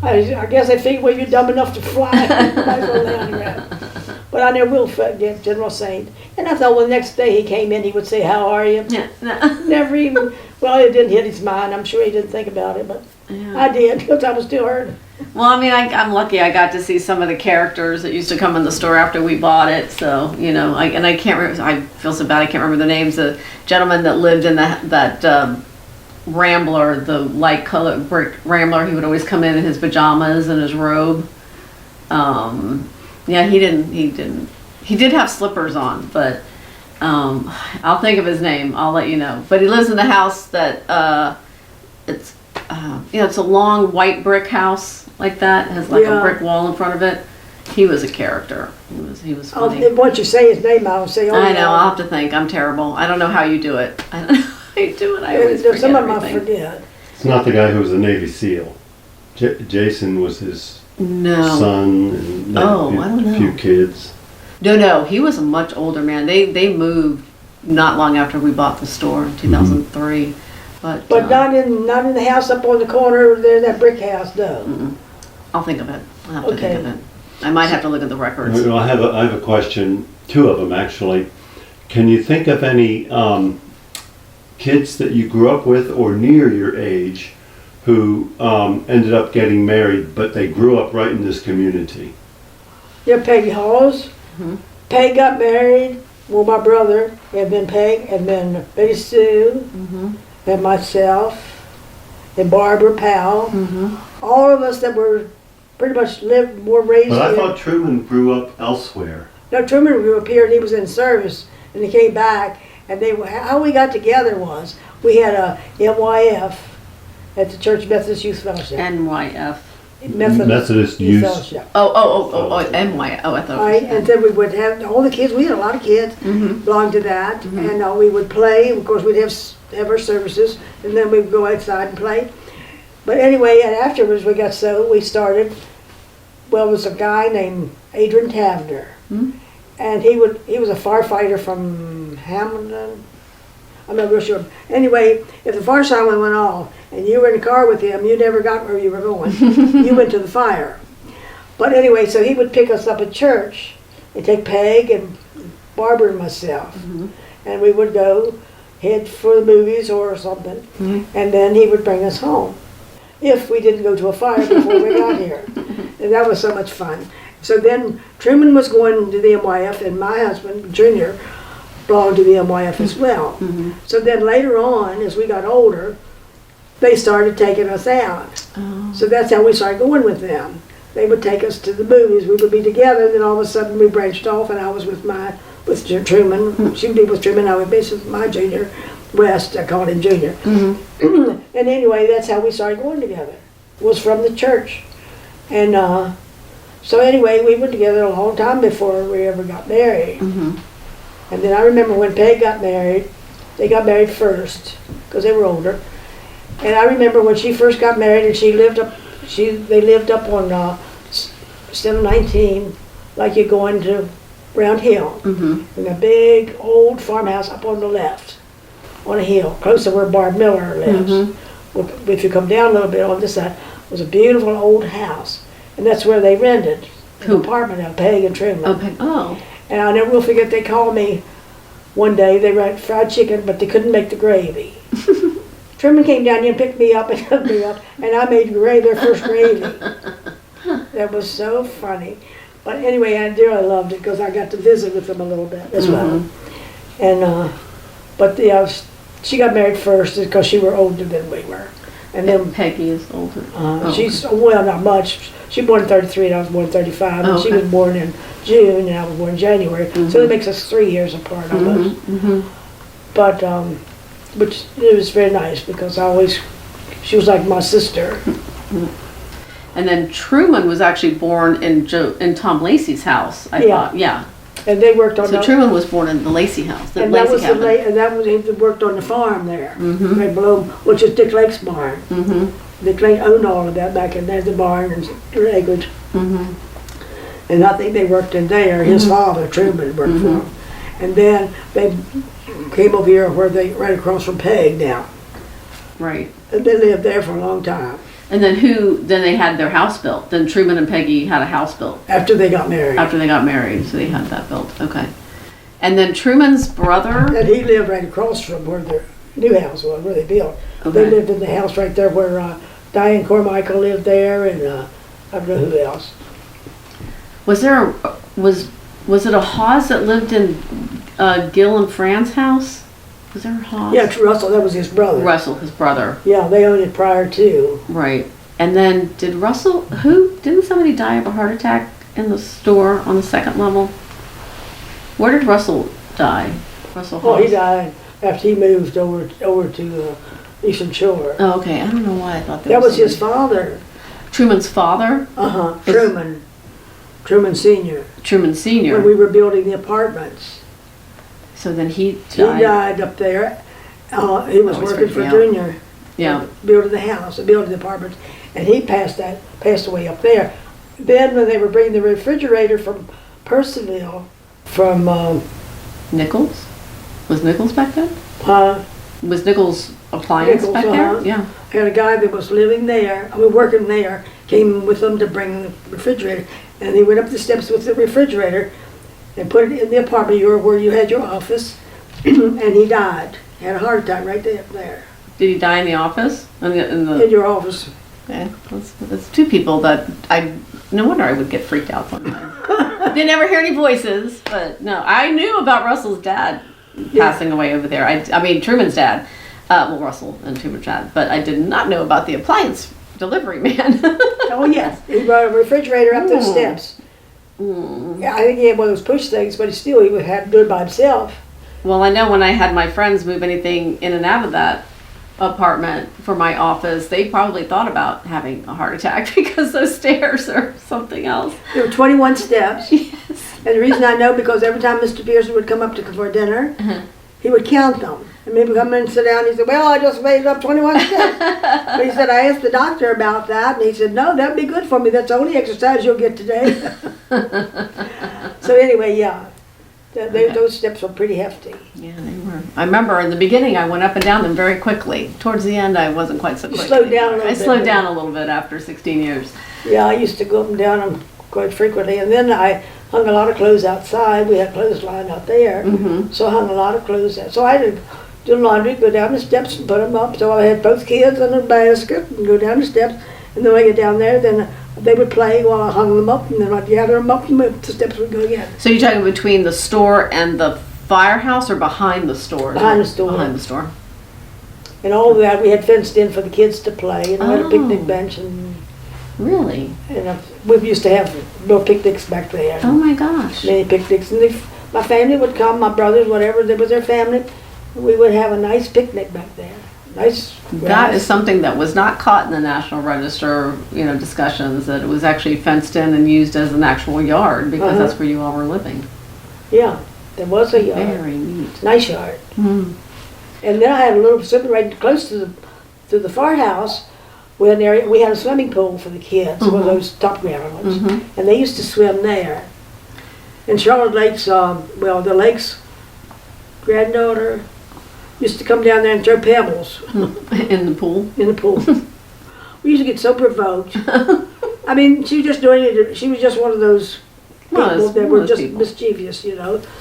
I guess they figured, well, you're dumb enough to fly. Might as well lay on the ground. But I never will forget General Saint. And I thought, well, the next day he came in, he would say, how are you? Yeah. No. Never even, well, it didn't hit his mind. I'm sure he didn't think about it, but Yeah. I did, because I was still hurt. Well, I mean, I'm lucky I got to see some of the characters that used to come in the store after we bought it. So, you know, I can't remember, I feel so bad I can't remember the names. The gentleman that lived in that Rambler, the light colored brick Rambler, he would always come in his pajamas and his robe. Yeah, he did have slippers on, but I'll think of his name. I'll let you know. But he lives in the house that, it's a long white brick house like that. It has like Yeah. a brick wall in front of it. He was a character. He was funny. Once you say his name, I'll say, oh, I know. yeah. I'll have to think. I'm terrible. I don't know how you do it. I don't know how you do it. I always forget Some of them I everything. forget. It's not the guy who was a Navy SEAL. Jason was his No. son and Oh, I don't a few know. kids. No. He was a much older man. They moved not long after we bought the store in 2003. But Not in the house up on the corner there, that brick house, no. I'll think of it. I'll have to Okay. think of it. I might have to look at the records. I have a question, 2 of them actually. Can you think of any kids that you grew up with or near your age who ended up getting married, but they grew up right in this community? Yeah, Peggy Halls. Peg got married. Well, my brother had been Peg, and then Betty Sue, and myself, and Barbara Powell. All of us that were pretty much were raised But I here. thought Truman grew up elsewhere. No, Truman grew up here, and he was in service, and he came back. And how we got together was we had a MYF at the Church Methodist Youth Fellowship. NYF. Methodist Youth. Fellowship. NY. Oh, I thought Right, it was and then we would have all the kids. We had a lot of kids belonged to that, and we would play. Of course, we'd have our services, and then we'd go outside and play. But anyway, and afterwards we started. Well, it was a guy named Adrian Tavner, and he was a firefighter from Hamilton. I'm not real sure. Anyway, if the fire siren went off and you were in the car with him, you never got where you were going. You went to the fire. But anyway, so he would pick us up at church and take Peg and Barbara and myself. And we would go head for the movies or something. And then he would bring us home. if we didn't go to a fire before we got here. And that was so much fun. So then Truman was going to the MYF, and my husband, Junior, belonged to the MYF as well. So then later on, as we got older, they started taking us out. Oh. So that's how we started going with them. They would take us to the movies. We would be together, and then all of a sudden we branched off, and I was with Truman. She would be with Truman. I would be with my junior, West. I called him Junior. And anyway, that's how we started going together. It was from the church. And so anyway, we were together a long time before we ever got married. And then I remember when Peg got married, they got married first, because they were older. And I remember when she first got married, and they lived up on instead of 19, like you're going to Round Hill, in a big old farmhouse up on the left, on a hill, close to where Barb Miller lives. If you come down a little bit on this side, it was a beautiful old house, and that's where they rented an apartment of Peg and Truman. Oh. And I never will forget, they called me one day. They had fried chicken, but they couldn't make the gravy. Truman came down here and picked me up and hooked me up, and I made their first gravy. That was so funny. But anyway, I dearly loved it because I got to visit with them a little bit as well. And but she got married first because she were older than we were. And then Peggy is older. she's well, not much. She was born in 33 and I was born in 35. And she was born in June and I was born in January. So it makes us 3 years apart almost. But which it was very nice because she was like my sister. And then Truman was actually born in Tom Lacey's house, I thought. Yeah. And they worked on So Truman was born in the Lacey house, the and Lacey that was cabin. and that was he worked on the farm there, right below, which is Dick Lake's barn. Dick Lake owned all of that back in there, the barn and the acreage. And I think they worked in there. His father, Truman, worked for him. And then they came over here where they right across from Peg now. Right. And they lived there for a long time. And then they had their house built. Then Truman and Peggy had a house built. After they got married. After they got married, so they had that built. Okay. And then Truman's brother. And he lived right across from where their new house was, where they built. Okay. They lived in the house right there where Diane Cormichael lived there, and I don't know who else. Was it a Hawes that lived in Gil and Fran's house? Was there a Hawes? Yeah, Russell, that was his brother. Russell, his brother. Yeah, they owned it prior to. Right. And then didn't somebody die of a heart attack in the store on the second level? Where did Russell die? Russell Hawes? Oh, he died after he moved over to Eastern Shore. Oh, okay. I don't know why I thought That was his father. Truman's father? Truman. Truman Sr. Truman Sr. When we were building the apartments. So then he died. He died up there. He was working for Junior. Yeah. Building the house, building the apartments. And he passed away up there. Then when they were bringing the refrigerator from Purcellville, from Nichols? Was Nichols back then? Was Nichols appliance back there? Yeah. I had a guy that was living there, working there, came with them to bring the refrigerator. And he went up the steps with the refrigerator and put it in the apartment where you had your office, and he died. He had a heart attack right there. Did he die in the office? In In your office. Okay. That's two people that no wonder I would get freaked out sometimes. They never hear any voices, but no, I knew about Russell's dad passing away over there. I mean Truman's dad, Russell and Truman's dad, but I did not know about the appliance delivery man. Oh yes, he brought a refrigerator up those steps. Yeah, I think he had one of those push things, but he would have to do it by himself. Well, I know when I had my friends move anything in and out of that apartment for my office, they probably thought about having a heart attack because those stairs are something else. There were 21 steps. Yes. And the reason I know, because every time Mr. Pearson would come up for dinner, he would count them. And maybe come in and sit down, he said, well, I just made up 21 steps. But he said, I asked the doctor about that, and he said, no, that'd be good for me. That's the only exercise you'll get today. So anyway, yeah, those steps were pretty hefty. Yeah, they were. I remember in the beginning I went up and down them very quickly. Towards the end I wasn't quite so quick. Slowed down a little bit. I slowed down a little bit after 16 years. Yeah, I used to go up and down them quite frequently. And then I hung a lot of clothes outside. We had clothesline out there. So I hung a lot of clothes out. So I had to do laundry, go down the steps and put them up. So I had both kids in a basket and go down the steps. And then when I get down there, then they would play while I hung them up, and then I'd gather them up and the steps would go again. So you're talking between the store and the firehouse or behind the store? Behind the store. Behind the store. And all of that we had fenced in for the kids to play, and we had a picnic bench, and Really? we used to have little picnics back there. Oh my gosh. Many picnics, and my family would come, my brothers, whatever, there was their family. We would have a nice picnic back there. Nice. That grass. is something that was not caught in the National Register, discussions, that it was actually fenced in and used as an actual yard because that's where you all were living. Yeah, there was a yard. Very neat. Nice yard. Mm. And then I had a little swimming right close to the firehouse. We had a swimming pool for the kids, one of those top ground ones, and they used to swim there. And Charlotte Lake's, the lake's granddaughter used to come down there and throw pebbles In the pool? in the pool. We used to get so provoked. I mean, she was just doing it. She was just one of those people that were just mischievous,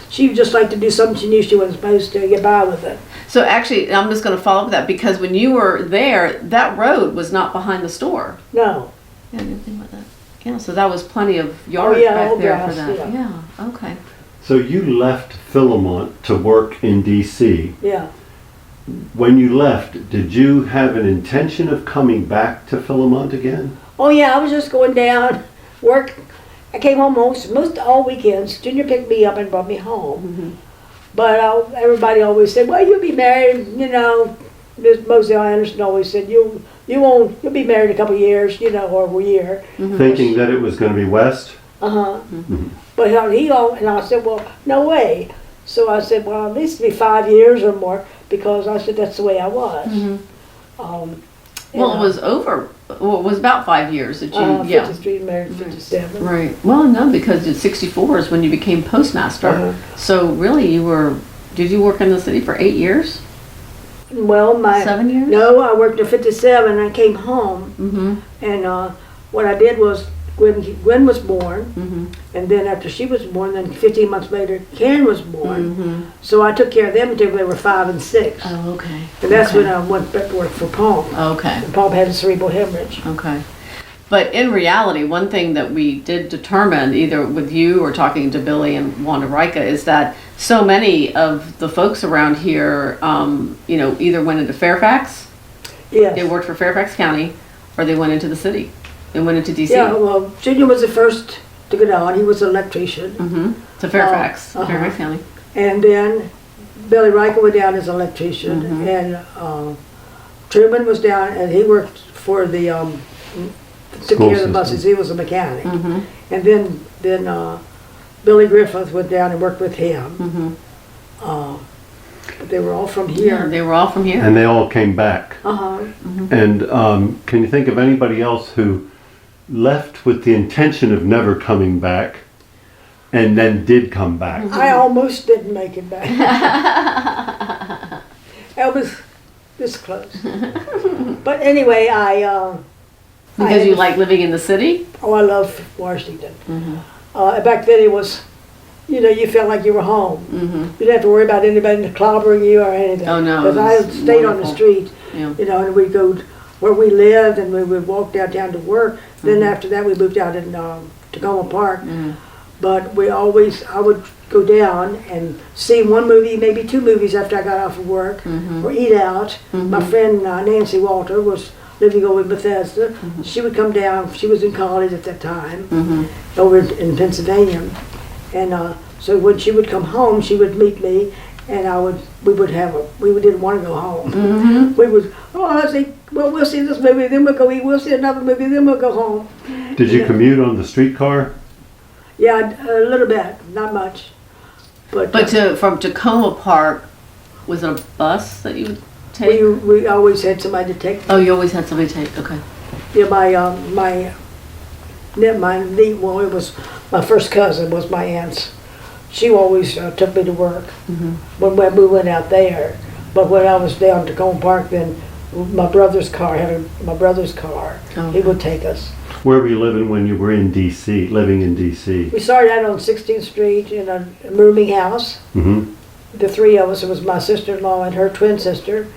She just liked to do something she knew she wasn't supposed to, get by with it. So actually, I'm just going to follow up with that because when you were there, that road was not behind the store. No. Yeah, I didn't think about that. Yeah, so that was plenty of yards back old there grass, for that. yeah. Yeah, okay. So you left Philomont to work in DC. Yeah. When you left, did you have an intention of coming back to Philomont again? Oh yeah, I was just going down, work. I came home most all weekends. Junior picked me up and brought me home. But everybody always said, "Well, you'll be married." Mostly Anderson always said, "You'll be married in a couple of years, or a year." Thinking that it was going to be west? But and I said, "Well, no way." So I said, "Well, at least be 5 years or more," because I said that's the way I was. It was it was about 5 years that you, 53, married 57. Right. Well, no, because at 64 is when you became postmaster. So really did you work in the city for 8 years? Well, 7 years? No, I worked at 57 and I came home. And what I did was, Gwen was born, and then after she was born, then 15 months later, Karen was born. So I took care of them until they were 5 and 6. Oh, okay. And that's when I went back to work for Palm. Okay. And Palm had a cerebral hemorrhage. Okay. But in reality, one thing that we did determine, either with you or talking to Billy and Wanda Rika, is that so many of the folks around here, either went into Fairfax, Yes. they worked for Fairfax County, or they went into the city. They went into DC. Yeah, well, Junior was the first to go down. He was an electrician. To Fairfax, Fairfax County. And then Billy Rika went down as an electrician. And Truman was down, and he worked for the, took care of the buses. He was a mechanic. And then Billy Griffith went down and worked with him. But they were all from here. Yeah, they were all from here. And they all came back. And can you think of anybody else who left with the intention of never coming back and then did come back? I almost didn't make it back. I was this close. But anyway, Because you like living in the city? Oh, I love Washington. Back then it was, you felt like you were home. You didn't have to worry about anybody clobbering you or anything. Oh, no. Because I stayed on the street, Yeah. and we'd go where we lived and we would walk downtown to work. Then after that we moved out in Tacoma Park. But I would go down and see one movie, maybe 2 movies after I got off of work, or eat out. My friend Nancy Walter was living over in Bethesda. She would come down. She was in college at that time, over in Pennsylvania. And so when she would come home, she would meet me, and we didn't want to go home. We would, let's see, well, we'll see this movie, then we'll go eat. We'll see another movie, then we'll go home. Did you commute on the streetcar? Yeah, a little bit, not much. But from Tacoma Park, was it a bus that you would take? we always had somebody to take. Oh, you always had somebody to take. Okay. Yeah, it was my first cousin was my aunt's. She always took me to work when we went out there. But when I was down to Tacoma Park, then my brother's car. He would take us. Where were you living when you were in DC, living in DC? We started out on 16th Street in a rooming house. The three of us, it was my sister-in-law and her twin sister,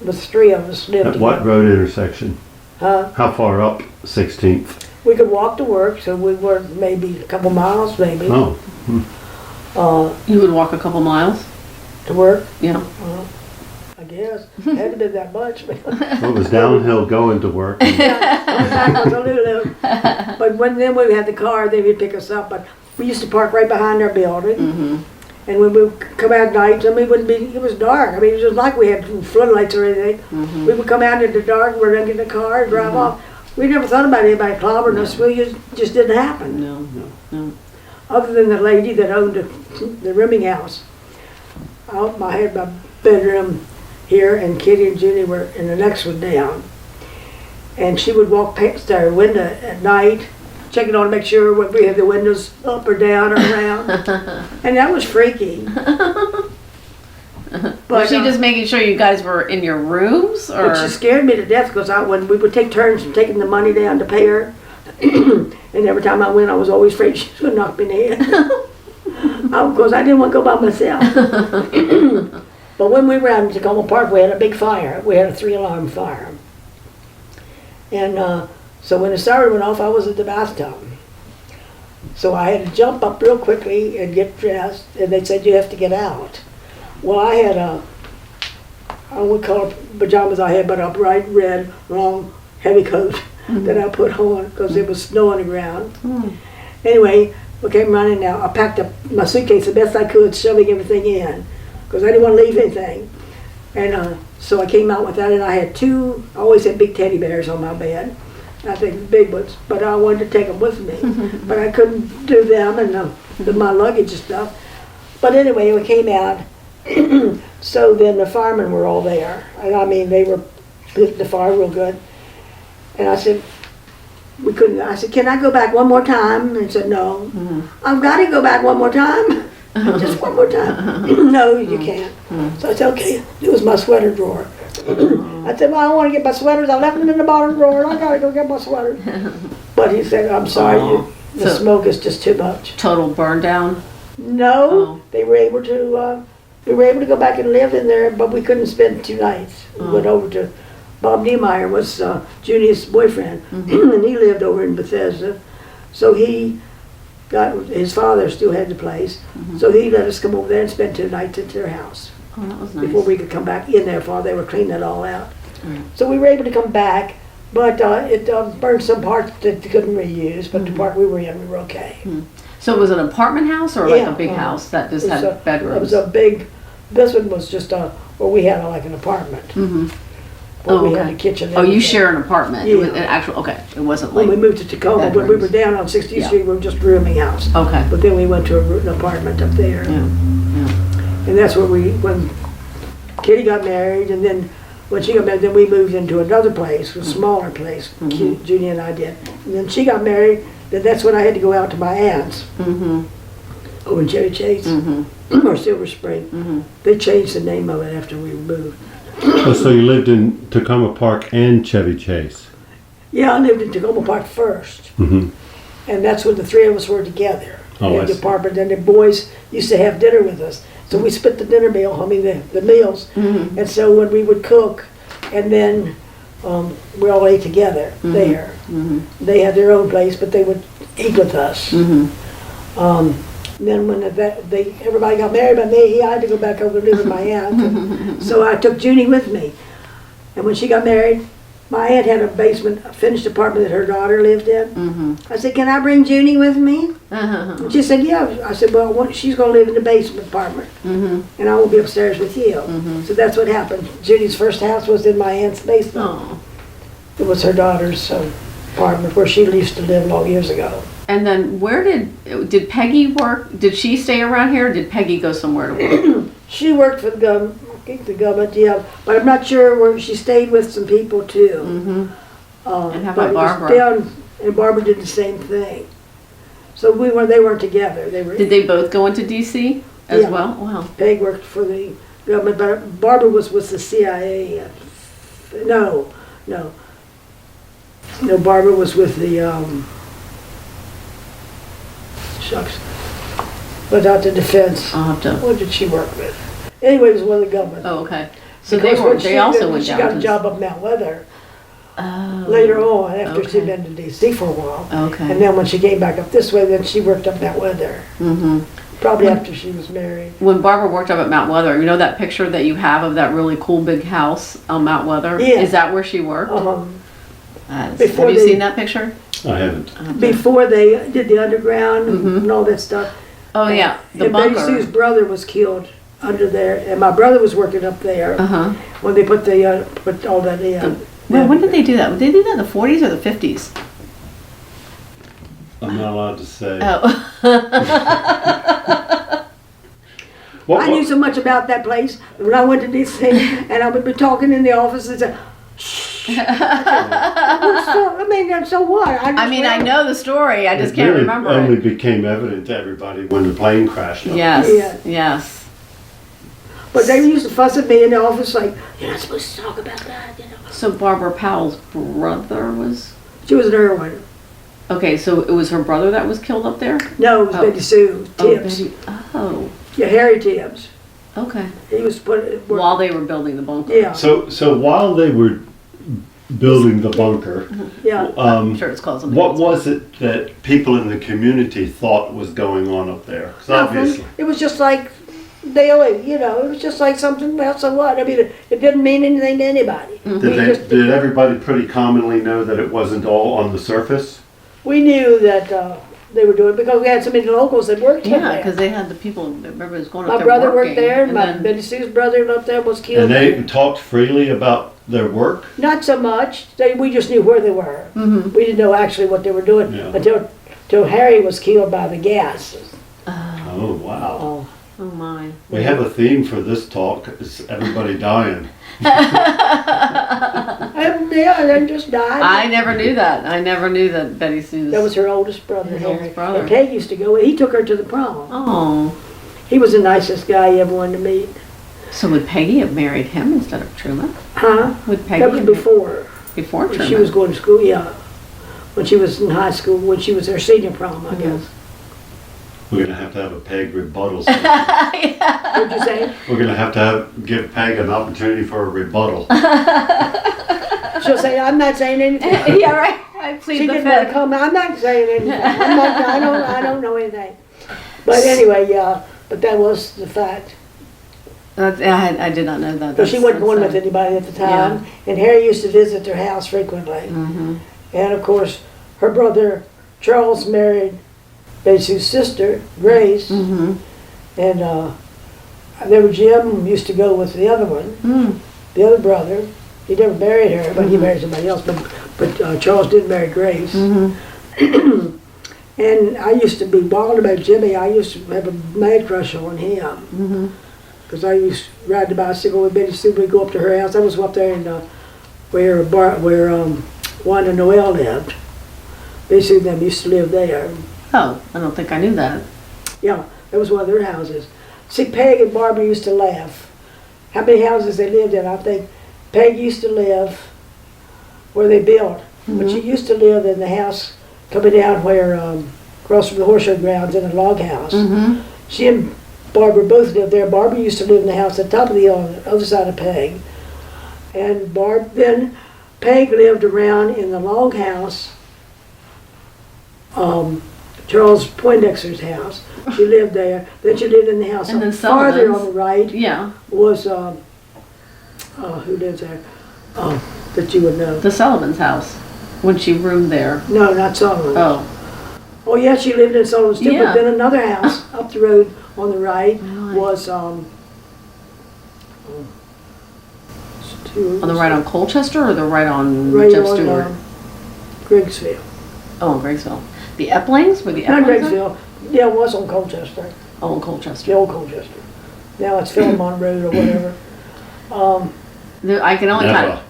with three of us lived At what together. road intersection? Huh? How far up 16th? We could walk to work, so we were maybe a couple miles, maybe, Oh, You would walk a couple miles? to work. Yeah. I guess. Hadn't been that much. But well, it was downhill going to work. back was a little. But then we had the car, they would pick us up. But we used to park right behind our building. Mm-hmm. And when we would come out at night, I mean, it was dark. I mean, it was like we had floodlights or anything. Mm-hmm. We would come out in the dark, we're gonna get in the car and drive off. We never thought about anybody clobbering us. We just didn't happen. No. Other than the lady that owned the rooming house. I had my bedroom here, and Kitty and Judy were in the next one down. And she would walk past our window at night, checking on to make sure we had the windows up or down or around. And that was freaky. Was she just making sure you guys were in your rooms, or? But she scared me to death because when we would take turns taking the money down to pay her, and every time I went, I was always afraid she was going to knock me in the head. Because I didn't want to go by myself. But when we were out in Tacoma Park, we had a big fire. We had a 3-alarm fire. And so when the siren went off, I was at the bathtub. So I had to jump up real quickly and get dressed, and they said, you have to get out. Well, I had I would call it pajamas I had, but a bright red, long, heavy coat that I put on because it was snow on the ground. Anyway, we came running now. I packed up my suitcase the best I could, shoving everything in because I didn't want to leave anything. And so I came out with that, and I had I always had big teddy bears on my bed. I think the big ones, but I wanted to take them with me. But I couldn't do them and my luggage and stuff. But anyway, we came out. So then the firemen were all there. And I mean, they were lit the fire real good. And I said, I said, can I go back one more time? And he said, no. I've got to go back one more time. Just one more time. No, you can't. So I said, okay. It was my sweater drawer. I said, well, I want to get my sweaters. I left them in the bottom drawer, and I got to go get my sweaters. But he said, I'm sorry, the smoke is just too much. Total burn down? No, they were able to. We were able to go back and live in there, but we couldn't spend 2 nights. We went over to Bob Niemeyer was Judy's boyfriend, and he lived over in Bethesda. So his father still had the place, so he let us come over there and spend 2 nights at their house. Oh, that was nice. Before we could come back in there, while they were cleaning it all out. So we were able to come back, but it burned some parts that they couldn't reuse, but the part we were in, we were okay. So it was an apartment house or like Yeah, a big house that just had It bedrooms? was a big, this one was just where we had like an apartment. Where we had a kitchen. and Oh, you everything. share an apartment? Yeah. It was an actual, okay, it wasn't When we like, moved to Tacoma, when we were bedrooms. down on 60th Yeah. Street, we were just a rooming house. okay. But then we went to an apartment up there. Yeah. And that's where when Kitty got married, and then when she got married, then we moved into another place, a smaller place, Judy and I did. And then she got married, then that's when I had to go out to my aunt's over in Cherry Chase, or Silver Spring. They changed the name of it after we moved. Oh, so you lived in Tacoma Park and Chevy Chase? Yeah, I lived in Tacoma Park first. Mm-hmm. And that's when the three of us were together Oh, I in the see. apartment. And the boys used to have dinner with us. So we split the dinner meal, the meals. And so when we would cook, and then we all ate together there. They had their own place, but they would eat with us. Then when everybody got married by me, I had to go back over to live with my aunt. And so I took Judy with me. And when she got married, my aunt had a basement, a finished apartment that her daughter lived in. I said, can I bring Judy with me? And she said, yeah. I said, well, she's going to live in the basement apartment, and I will be upstairs with you. So that's what happened. Judy's first house was in my aunt's basement. Oh. It was her daughter's apartment where she used to live long years ago. And then where did Peggy work? Did she stay around here or did Peggy go somewhere to work? She worked for the government, yeah, but I'm not sure where she stayed with some people too. And how but about it was Barbara? And Barbara did the same thing. So they weren't together. Did they both go into DC as Yeah. well? Wow. Peg worked for the government, but Barbara was with the CIA. No, Barbara was with the, shucks, without the defense. I'll have to. What did she work with? Anyway, it was one of the government. Oh, okay. So Because when they also went she down got to. a job up Mount Weather Oh. later on, after she'd okay. been to DC for a while. Okay. And then when she came back up this way, then she worked up Mount Weather. Mm-hmm. Probably after she was married. When Barbara worked up at Mount Weather, you know that picture that you have of that really cool big house on Mount Weather? Yeah. Is that where she worked? Have Before you they- seen that picture? I haven't. Before they did the underground Mhm. and all that stuff. Oh yeah, the and Betty bunker. Sue's brother was killed under there, and my brother was working up there Uh-huh. when they put put all that in. Well, when did they do that? Did they do that in the 40s or the 50s? I'm not allowed to say. Oh. What- I knew so much about that place when I went to DC, and I would be talking in the office and say, "Shh." I mean, so what? I mean, I know the story. I just It can't really remember only it. became evident to everybody when the plane crashed. Yes. Yeah. Yes. But they used to fuss at me in the office like, "You're not supposed to talk about that," you know. So Barbara Powell's brother was. She was an heroine. Okay, so it was her brother that was killed up there. No, it was Oh. Betty Sue Tibbs. Betty- Oh. Yeah, Harry Tibbs. Okay. He was put. While they were building the bunker. Yeah, So while they were building the bunker, yeah. I'm sure it's called something. what else. was it that people in the community thought was going on up there? 'Cause obviously, Nothing. It was just like they always, you know, it was just like something. Well, so what? I mean, it didn't mean anything to anybody. did everybody pretty commonly know that it wasn't all on the surface? We knew that they were doing it because we had so many locals that worked Yeah, up because there. they had the people. Everybody was going up My there brother working, worked there, and and my then- Betty Sue's brother up there was killed. And they talked freely about their work? Not so much. We just knew where they were. Mhm. We didn't know actually what they were doing Yeah. until Harry was killed by the gas. Oh, wow. Oh. Oh my. We have a theme for this talk. It's everybody dying. And yeah, and then just died. I never knew that. I never knew that Betty Sue's. That was her oldest brother, His Harry. oldest brother. And Peg used to go. He took her to the prom. Oh. He was the nicest guy you ever wanted to meet. So would Peggy have married him instead of Truman? Huh? Would Peggy That was have before. before When Truman? she was going to school, yeah. When she was in high school, when she was her senior prom, I guess. We're going to have a Peg rebuttal. We're What'd you say? going to have give Peg an opportunity for a rebuttal. She'll say, "I'm not saying anything." Yeah, right. I plead She the didn't want to fifth. come. I'm not saying anything. I don't know anything. But anyway, yeah. But that was the fact. I did not know that. But she wasn't going That's with anybody at the time, and Harry used to visit their house frequently. Mm-hmm. And of course, her brother Charles married Betty Sue's sister, Grace, Mm-hmm. and there was Jim used to go with the other one, Mm. the other brother. He never married her, but he Mhm. married somebody else. But Charles did marry Grace. Mm-hmm. And I used to be wild about Jimmy. I used to have a mad crush on him. Mm-hmm. Because I used to ride the bicycle with Betty Sue. We'd go up to her house. I was up there in where Wanda Noel lived. Betty Sue and them used to live there. Oh, I don't think I knew that. Yeah, that was one of their houses. See, Peg and Barbara used to laugh. How many houses they lived in? I think Peg used to live where they built. But she used to live in the house coming down where, across from the horse show grounds in a log house. Mm-hmm. She and Barbara both lived there. Barbara used to live in the house at the top of the hill on the other side of Peg. And then Peg lived around in the log house, Charles Poindexter's house. She lived there. Then she lived in the house And then farther Sullivan's. on the right Yeah, was, who lives there? That you would know. the Sullivan's house when she roomed there. No, not Sullivan. Oh, Oh, yeah, she lived in Sullivan's too, Yeah. but then another house up the road on the right Really? was, on the right on Colchester or the right on right Jeff on, Stewart? Grigsville. Oh, in Griggsville. The Eplings? Were the Not Eplings? Grigsville, yeah, it was on Colchester, Oh, in the Colchester. old Colchester. Now it's Philomont Road or whatever. I can only kind Never. of.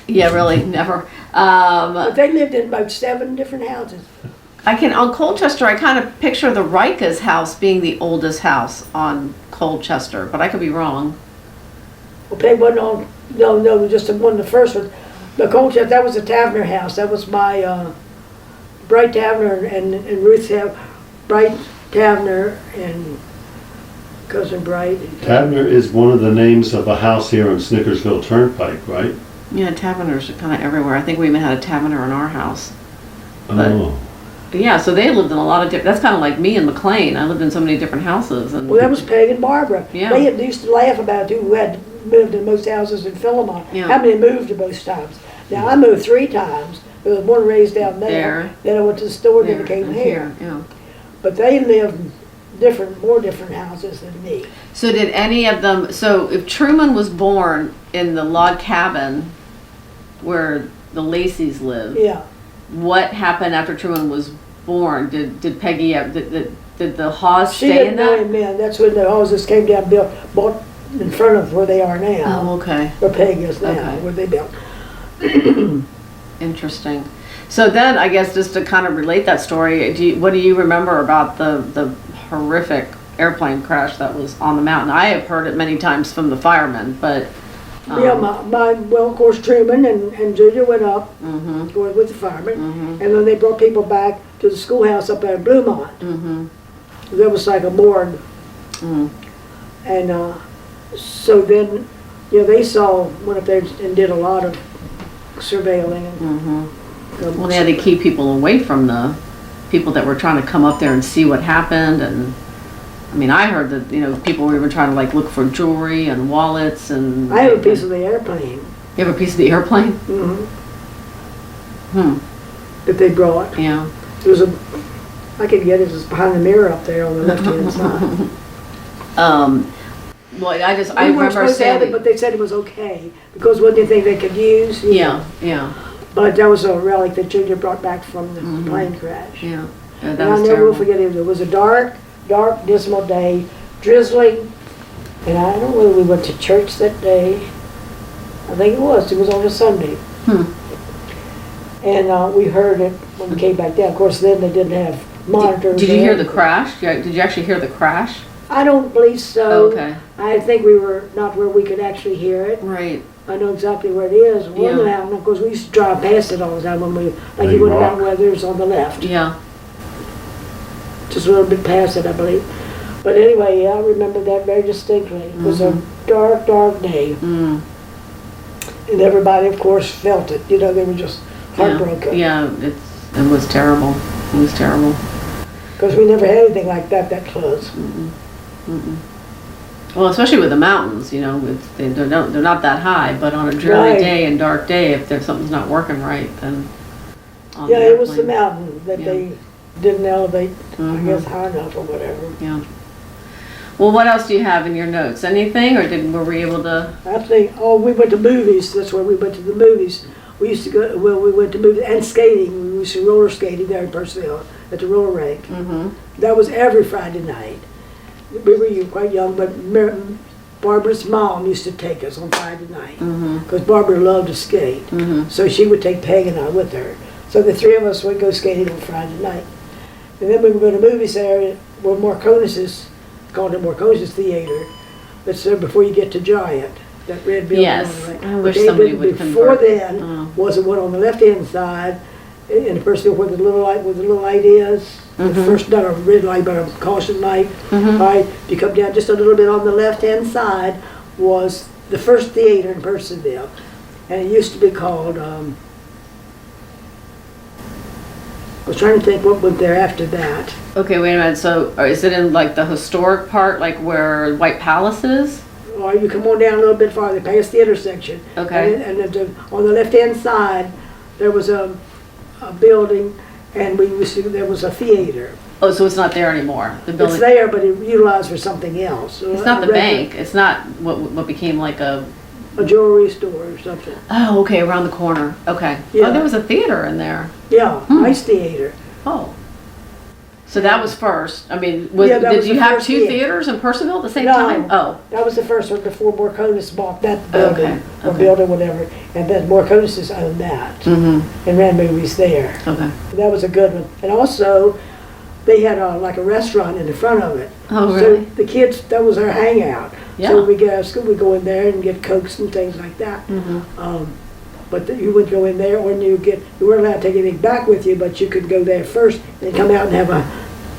Yeah, really, never. But they lived in about 7 different houses. On Colchester, I kind of picture the Rika's house being the oldest house on Colchester, but I could be wrong. Well, Peg wasn't on, no, just one of the first ones. The Colchester, that was the Tavener house. That was my, Bright Tavener and Ruth Bright Tavener and Cousin Bright. Tavner is one of the names of a house here on Snickersville Turnpike, right? Yeah, Taverners are kind of everywhere. I think we even had a Taverner in our house. But- Oh, Yeah, so they lived in a lot of different, that's kind of like me and McLean. I lived in so many different houses. And Well, that was Peg and Barbara. Yeah. They used to laugh about it, who had moved in most houses in Philomont. Yeah. How many moved to most times? Now, I moved 3 times. There was one raised down there. There. Then I went to the store, then I there came and here. Yeah. But they lived in more different houses than me. So did any of them, so if Truman was born in the log cabin where the Lacey's lived, Yeah. what happened after Truman was born? Did Peggy, did the Haws She stay didn't in know that? him then. That's when the houses came down, bought in front of where they are now. Oh, okay. Where Peg is now, Okay. where they built. Interesting. So then, I guess just to kind of relate that story, what do you remember about the horrific airplane crash that was on the mountain? I have heard it many times from the firemen, but. Yeah, well, of course, Truman and Julia went up, Mm-hmm. going with the firemen, Mm-hmm. and then they brought people back to the schoolhouse up there in Bluemont. Mm-hmm. There was like a morgue, Mm. and so then, they went up there and did a lot of surveilling. Mm-hmm. Well, they had to keep people away from the people that were trying to come up there and see what happened. And I mean, I heard that people were even trying to like look for jewelry and wallets and. I have a piece of the airplane. You have a piece of the airplane? That they brought. Yeah. It was I could get it, it was behind the mirror up there on the left-hand side. Well, I We weren't remember supposed to have it, saying. but they said it was okay, because wasn't anything they could use. Yeah, yeah, But that was a relic that Junior brought back from the plane crash. yeah. Yeah, And that I was never will terrible. forget it. It was a dark, dismal day, drizzling, and I don't know whether we went to church that day. I think it was on a Sunday. And we heard it when we came back down. Of course, then they didn't have monitors. Did you hear the or- crash? Did you actually hear the crash? I don't believe so. Okay. I think we were not where we could actually hear it. Right. I know exactly where it is. We're on the Yeah. mountain. Of course, we used to drive past it all the time when Big you went rock. down where there's on the left. Yeah. Just a little bit past it, I believe. But anyway, yeah, I remember that very distinctly. It was a dark, dark day. Mm. And everybody, of course, felt it. They were just heartbroken. Yeah, it was terrible. It was terrible. Because we never had anything like that close. Well, especially with the mountains, they're not that high, but on a dreary Right. day and dark day, if there's something's not working right, then. on Yeah, the it was the airplane. mountain that Yeah. they didn't elevate, I Mhm. guess, high enough or whatever. Yeah. Well, what else do you have in your notes? Anything, or were we able to? I think, we went to movies. That's where we went to the movies. We used to go, we went to movies and skating. We used to roller skating there in Purcellville at the roller rink. Mm-hmm. That was every Friday night. We were quite young, but Barbara's mom used to take us on Friday night. Mm-hmm. Because Barbara loved to skate. Mm-hmm. So she would take Peg and I with her. So the 3 of us would go skating on Friday night. And then we would go to movies there where Marconis's, called it Marconis's Theater. That's there before you get to Giant, that red building Yes. on the right. I wish But they somebody did- would Before convert. then, Oh. was the one on the left-hand side, in the person where the little light is. The first, not a red light, but a caution light. Right, if you come down just a little bit on the left-hand side, was the first theater in Purcellville. And it used to be called, I was trying to think what went there after that. Okay, wait a minute. So, is it in like the historic part, like where White Palace is? Or you come on down a little bit farther, past the intersection. Okay. And on the left-hand side, there was a building, and there was a theater. Oh, so it's not there anymore. The It's building. there, but it utilized for something else. It's not the bank. It's not what became like a. A jewelry store or something. Oh, okay, around the corner. Okay. Yeah. Oh, there was a theater in there. Yeah, nice theater. Oh. So that was first. I mean, Yeah, that did was you the have first two theater. theaters in Purcellville at the same No. time? Oh. That was the first one before Marconis bought that building, Okay, or okay. building, whatever. And then Marconis owned that Mm-hmm. and ran movies there. Okay. That was a good one. And also, they had like a restaurant in the front of it. Oh, really? So the kids, that was our hangout. Yeah. So when we get out of school, we go in there and get Cokes and things like that. Mm-hmm. But you wouldn't go in there, or you weren't allowed to take anything back with you, but you could go there first and come out and have a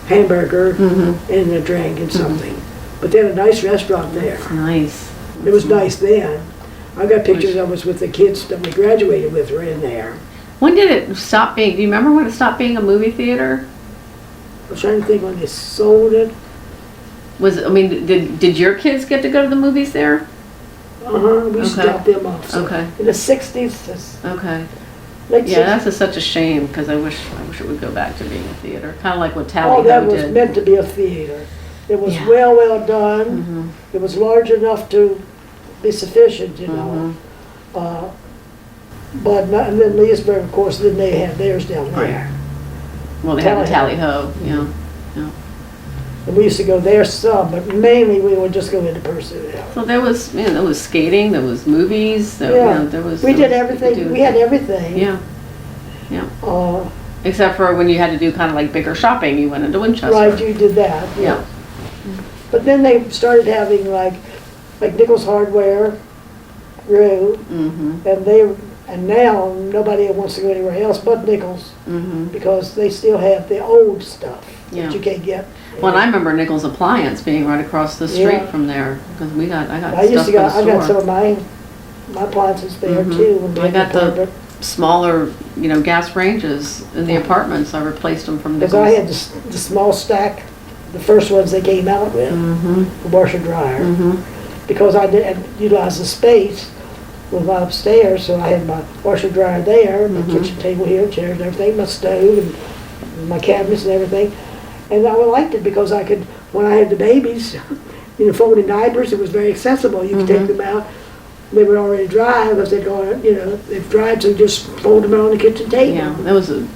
hamburger Mm-hmm. and a drink and something. But they had a nice restaurant there. Nice. It was nice then. I got pictures of us with the kids that we graduated with were in there. When did it stop being, do you remember when it stopped being a movie theater? I'm trying to think when they sold it. Did your kids get to go to the movies there? We used to Okay. drop them off. So Okay. in the 60s, Okay. late Yeah, 60s. that's such a shame, because I wish it would go back to being a theater. Kind of like what Tally All that Ho was did. meant to be a theater. It was Yeah. well done. Mhm. It was large enough to be sufficient, you know. Mhm. But not, and then Leesburg, of course, then they had theirs down there. Right. Well, they had the Tally Tally Ho, yeah. And we used to go there some, but mainly we would just go into Pursuit House. So there was skating, there was movies, Yeah. there was. We did you everything, could do- we had everything. Yeah, Uh, except for when you had to do kind of like bigger shopping, you went into Winchester. right, you did that, Yeah. yeah. But then they started having like Nichols Hardware grew, Mm-hmm, and now nobody wants to go anywhere else but Nichols, mm-hmm. because they still have the old stuff Yeah. that you can't get. Well, and I remember Nichols Appliance being right across the street Yeah. from there, because I got I used stuff to for got, the I got some store. of my appliances there Mhm. too. When we I had got the apartment. smaller, gas ranges in the apartments. I replaced them from Because Nichols. I had the small stack, the first ones they came out with, Mm-hmm, the washer dryer. mm-hmm. Because I didn't utilize the space with my upstairs, so I had my washer dryer there, my Mhm. kitchen table here, chairs and everything, my stove and my cabinets and everything. And I liked it because I could, when I had the babies, folding diapers, it was very accessible. You could take Mhm. them out. They were already dry, because they'd go, they've dried, so you just fold them on the kitchen table. Yeah,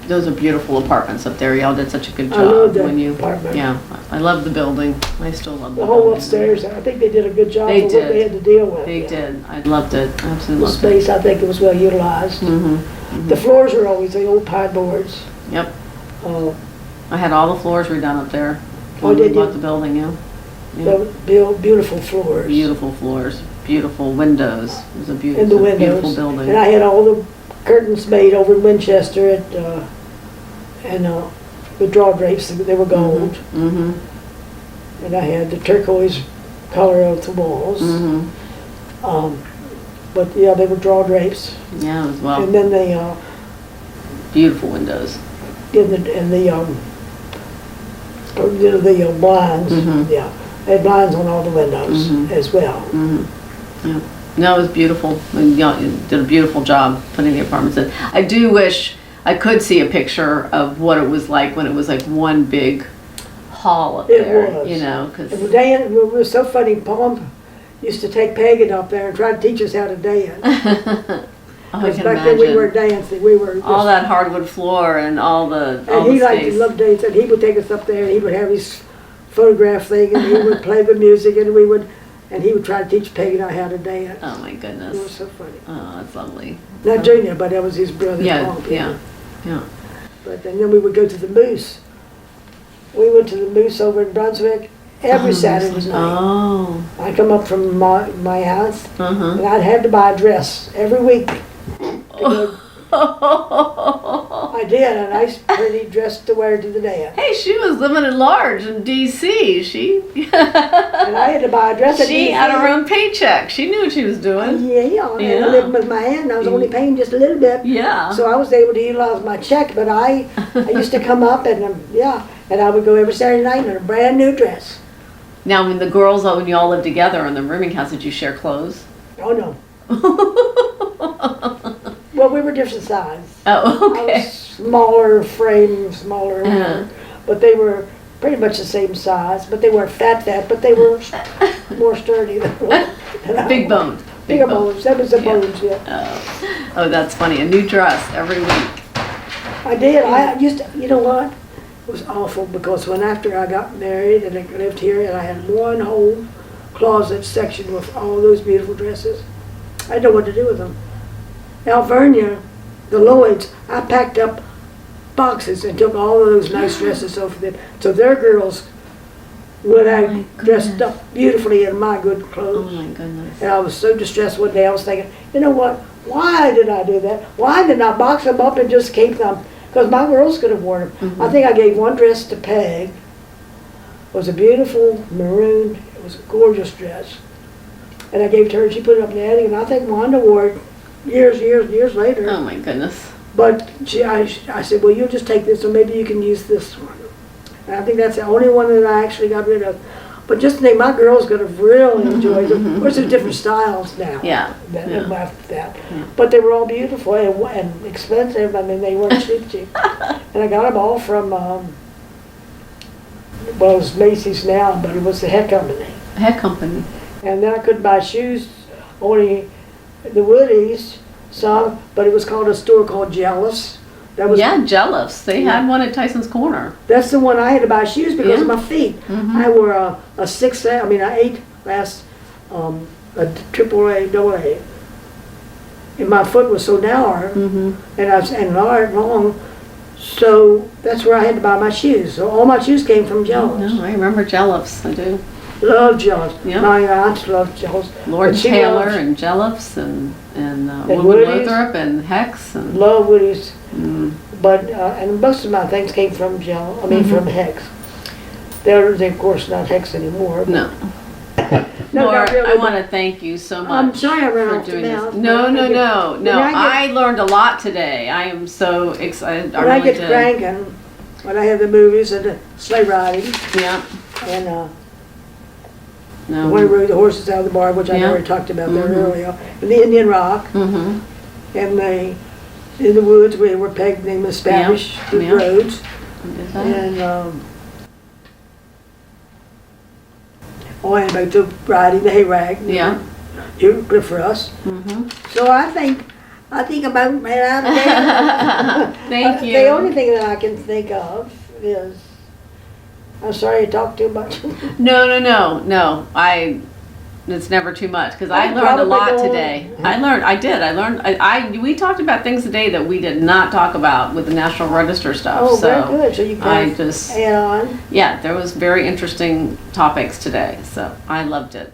those are beautiful apartments up there. Y'all did such a good job. I love that when you, apartment. Yeah, I love the building. I still love the The whole building. upstairs, I think they did a good job They of what they did. had to deal with. They yeah. did. I loved it. I absolutely The loved it. space, I think it was well utilized. Mm-hmm. The floors are always the old pine boards. Yep. Uh, I had all the floors redone up there. Oh, When we did you? bought the building, yeah. Beautiful floors. Beautiful floors, beautiful windows. It was a And the beautiful, windows. beautiful building. And I had all the curtains made over in Winchester the draw drapes, they were gold. Mm-hmm. And I had the turquoise color of the walls. Mm-hmm. But yeah, they were draw drapes. Yeah, as well. And then they, Beautiful windows. the blinds, Mhm. yeah. They had blinds on all the windows Mhm. as well. Mm-hmm. Yeah. No, it was beautiful. And, you did a beautiful job putting the apartments in. I do wish I could see a picture of what it was like when it was like one big hall up It there. was. Because And Dan, it was so funny, Palm used to take Pagan up there and try to teach us how to dance. I Because can back then we imagine. weren't dancing, we were just, All that hardwood floor and all and the he liked to space. love dancing. He would take us up there and he would have his photograph thing and he would play the music and he would try to teach Pagan how to dance. Oh my It was goodness. so funny. Oh, that's lovely. Not Junior, but that was his brother. Yeah, Paul, yeah, yeah. But and then we would go to the Moose. We went to the Moose over in Brunswick every Oh, Saturday night. Oh. I'd come up from my house Uh-huh. and I'd have to buy a dress every week. I did, a nice pretty dress to wear to the dance. Hey, she was living at large in D.C. She And I had to buy a dress at she DC. had her own paycheck. She knew what she was doing. Yeah, and Yeah. I lived with my aunt and I was only paying just a little bit. Yeah. So I was able to utilize my check, but I used to come up and and I would go every Saturday night in a brand new dress. Now, when the girls, when you all lived together in the rooming house, did you share clothes? Oh no. Well, we were different size. Oh, I was okay. smaller frame, smaller, Uh-huh. but they were pretty much the same size. But they weren't fat, but they were more sturdy than I Big was. bones. Bigger bones. That was the Yeah. bones, yeah. Oh, that's funny. A new dress every week. I did. I used to, you know what? It was awful because after I got married and I lived here and I had one whole closet section with all those beautiful dresses, I didn't know what to do with them. Alvernia, the Lloyds, I packed up boxes and took all of those nice dresses over them. So their girls went Oh, my out dressed up beautifully in my good Oh clothes. my goodness. And I was so distressed one day, I was thinking, you know what? Why did I do that? Why didn't I box them up and just keep them? Because my girls could have worn them. Mhm. I think I gave one dress to Peg. It was a beautiful maroon, It was a gorgeous dress. And I gave it to her, and she put it up in the attic, and I think Wanda wore it years later. Oh my goodness. But I said, well, you'll just take this, or maybe you can use this one. And I think that's the only one that I actually got rid of. But just think, my girls could have really enjoyed them. Of course, there's different styles now. Yeah. After that. But they were all beautiful and expensive. I mean, they weren't cheap. And I got them all from, well, it's Macy's now, but it was the Head Company. Head Company. And then I could buy shoes, only the Woodies, some, but it was called a store called Jealous. That was, Yeah, Jealous. They had one at Tyson's Corner. that's the one I had to buy shoes because of Yeah. my feet. Mhm. I wore a 6A, I mean, I 8 last, a triple A, double A. And my foot was so narrow, Mm-hmm. and long, so that's where I had to buy my shoes. So all my shoes came from Jealous. No, I remember Jealous. I do. Love Jealous. Yeah. My aunts loved Jealous. Lord But she Taylor loves- and Jealous and Woodward Woody's. Lothrop and Hex and Love Woody's. mm, But, and most of my things came from from Hex. They're, of course, not Hex anymore. no. No, Laura, not really, I but- want to thank you so much. I'm sorry I ran for off the doing this. mouth. No. When I I learned a lot today. I am so excited. I When I really get did. cranking, when I have the movies and the sleigh riding, Yeah. and No. when I rode the horses out of the barn, which I Yeah. already talked about there Mhm. earlier, and the Indian Rock, Mm-hmm. and in the woods where we're pegged in the Spanish the Yeah. roads, Did that. and and about the riding the hayrag. Yeah. You good for us. Mm-hmm. So I think about ran out of there. Thank you. The only thing that I can think of is, I'm sorry I talked too much. No. It's never too much because I I'm learned a probably lot going- today. I learned. We talked about things today that we did not talk about with the National Register stuff. Oh, so very good. So you I can just add on. yeah, there was very interesting topics today. So I loved it.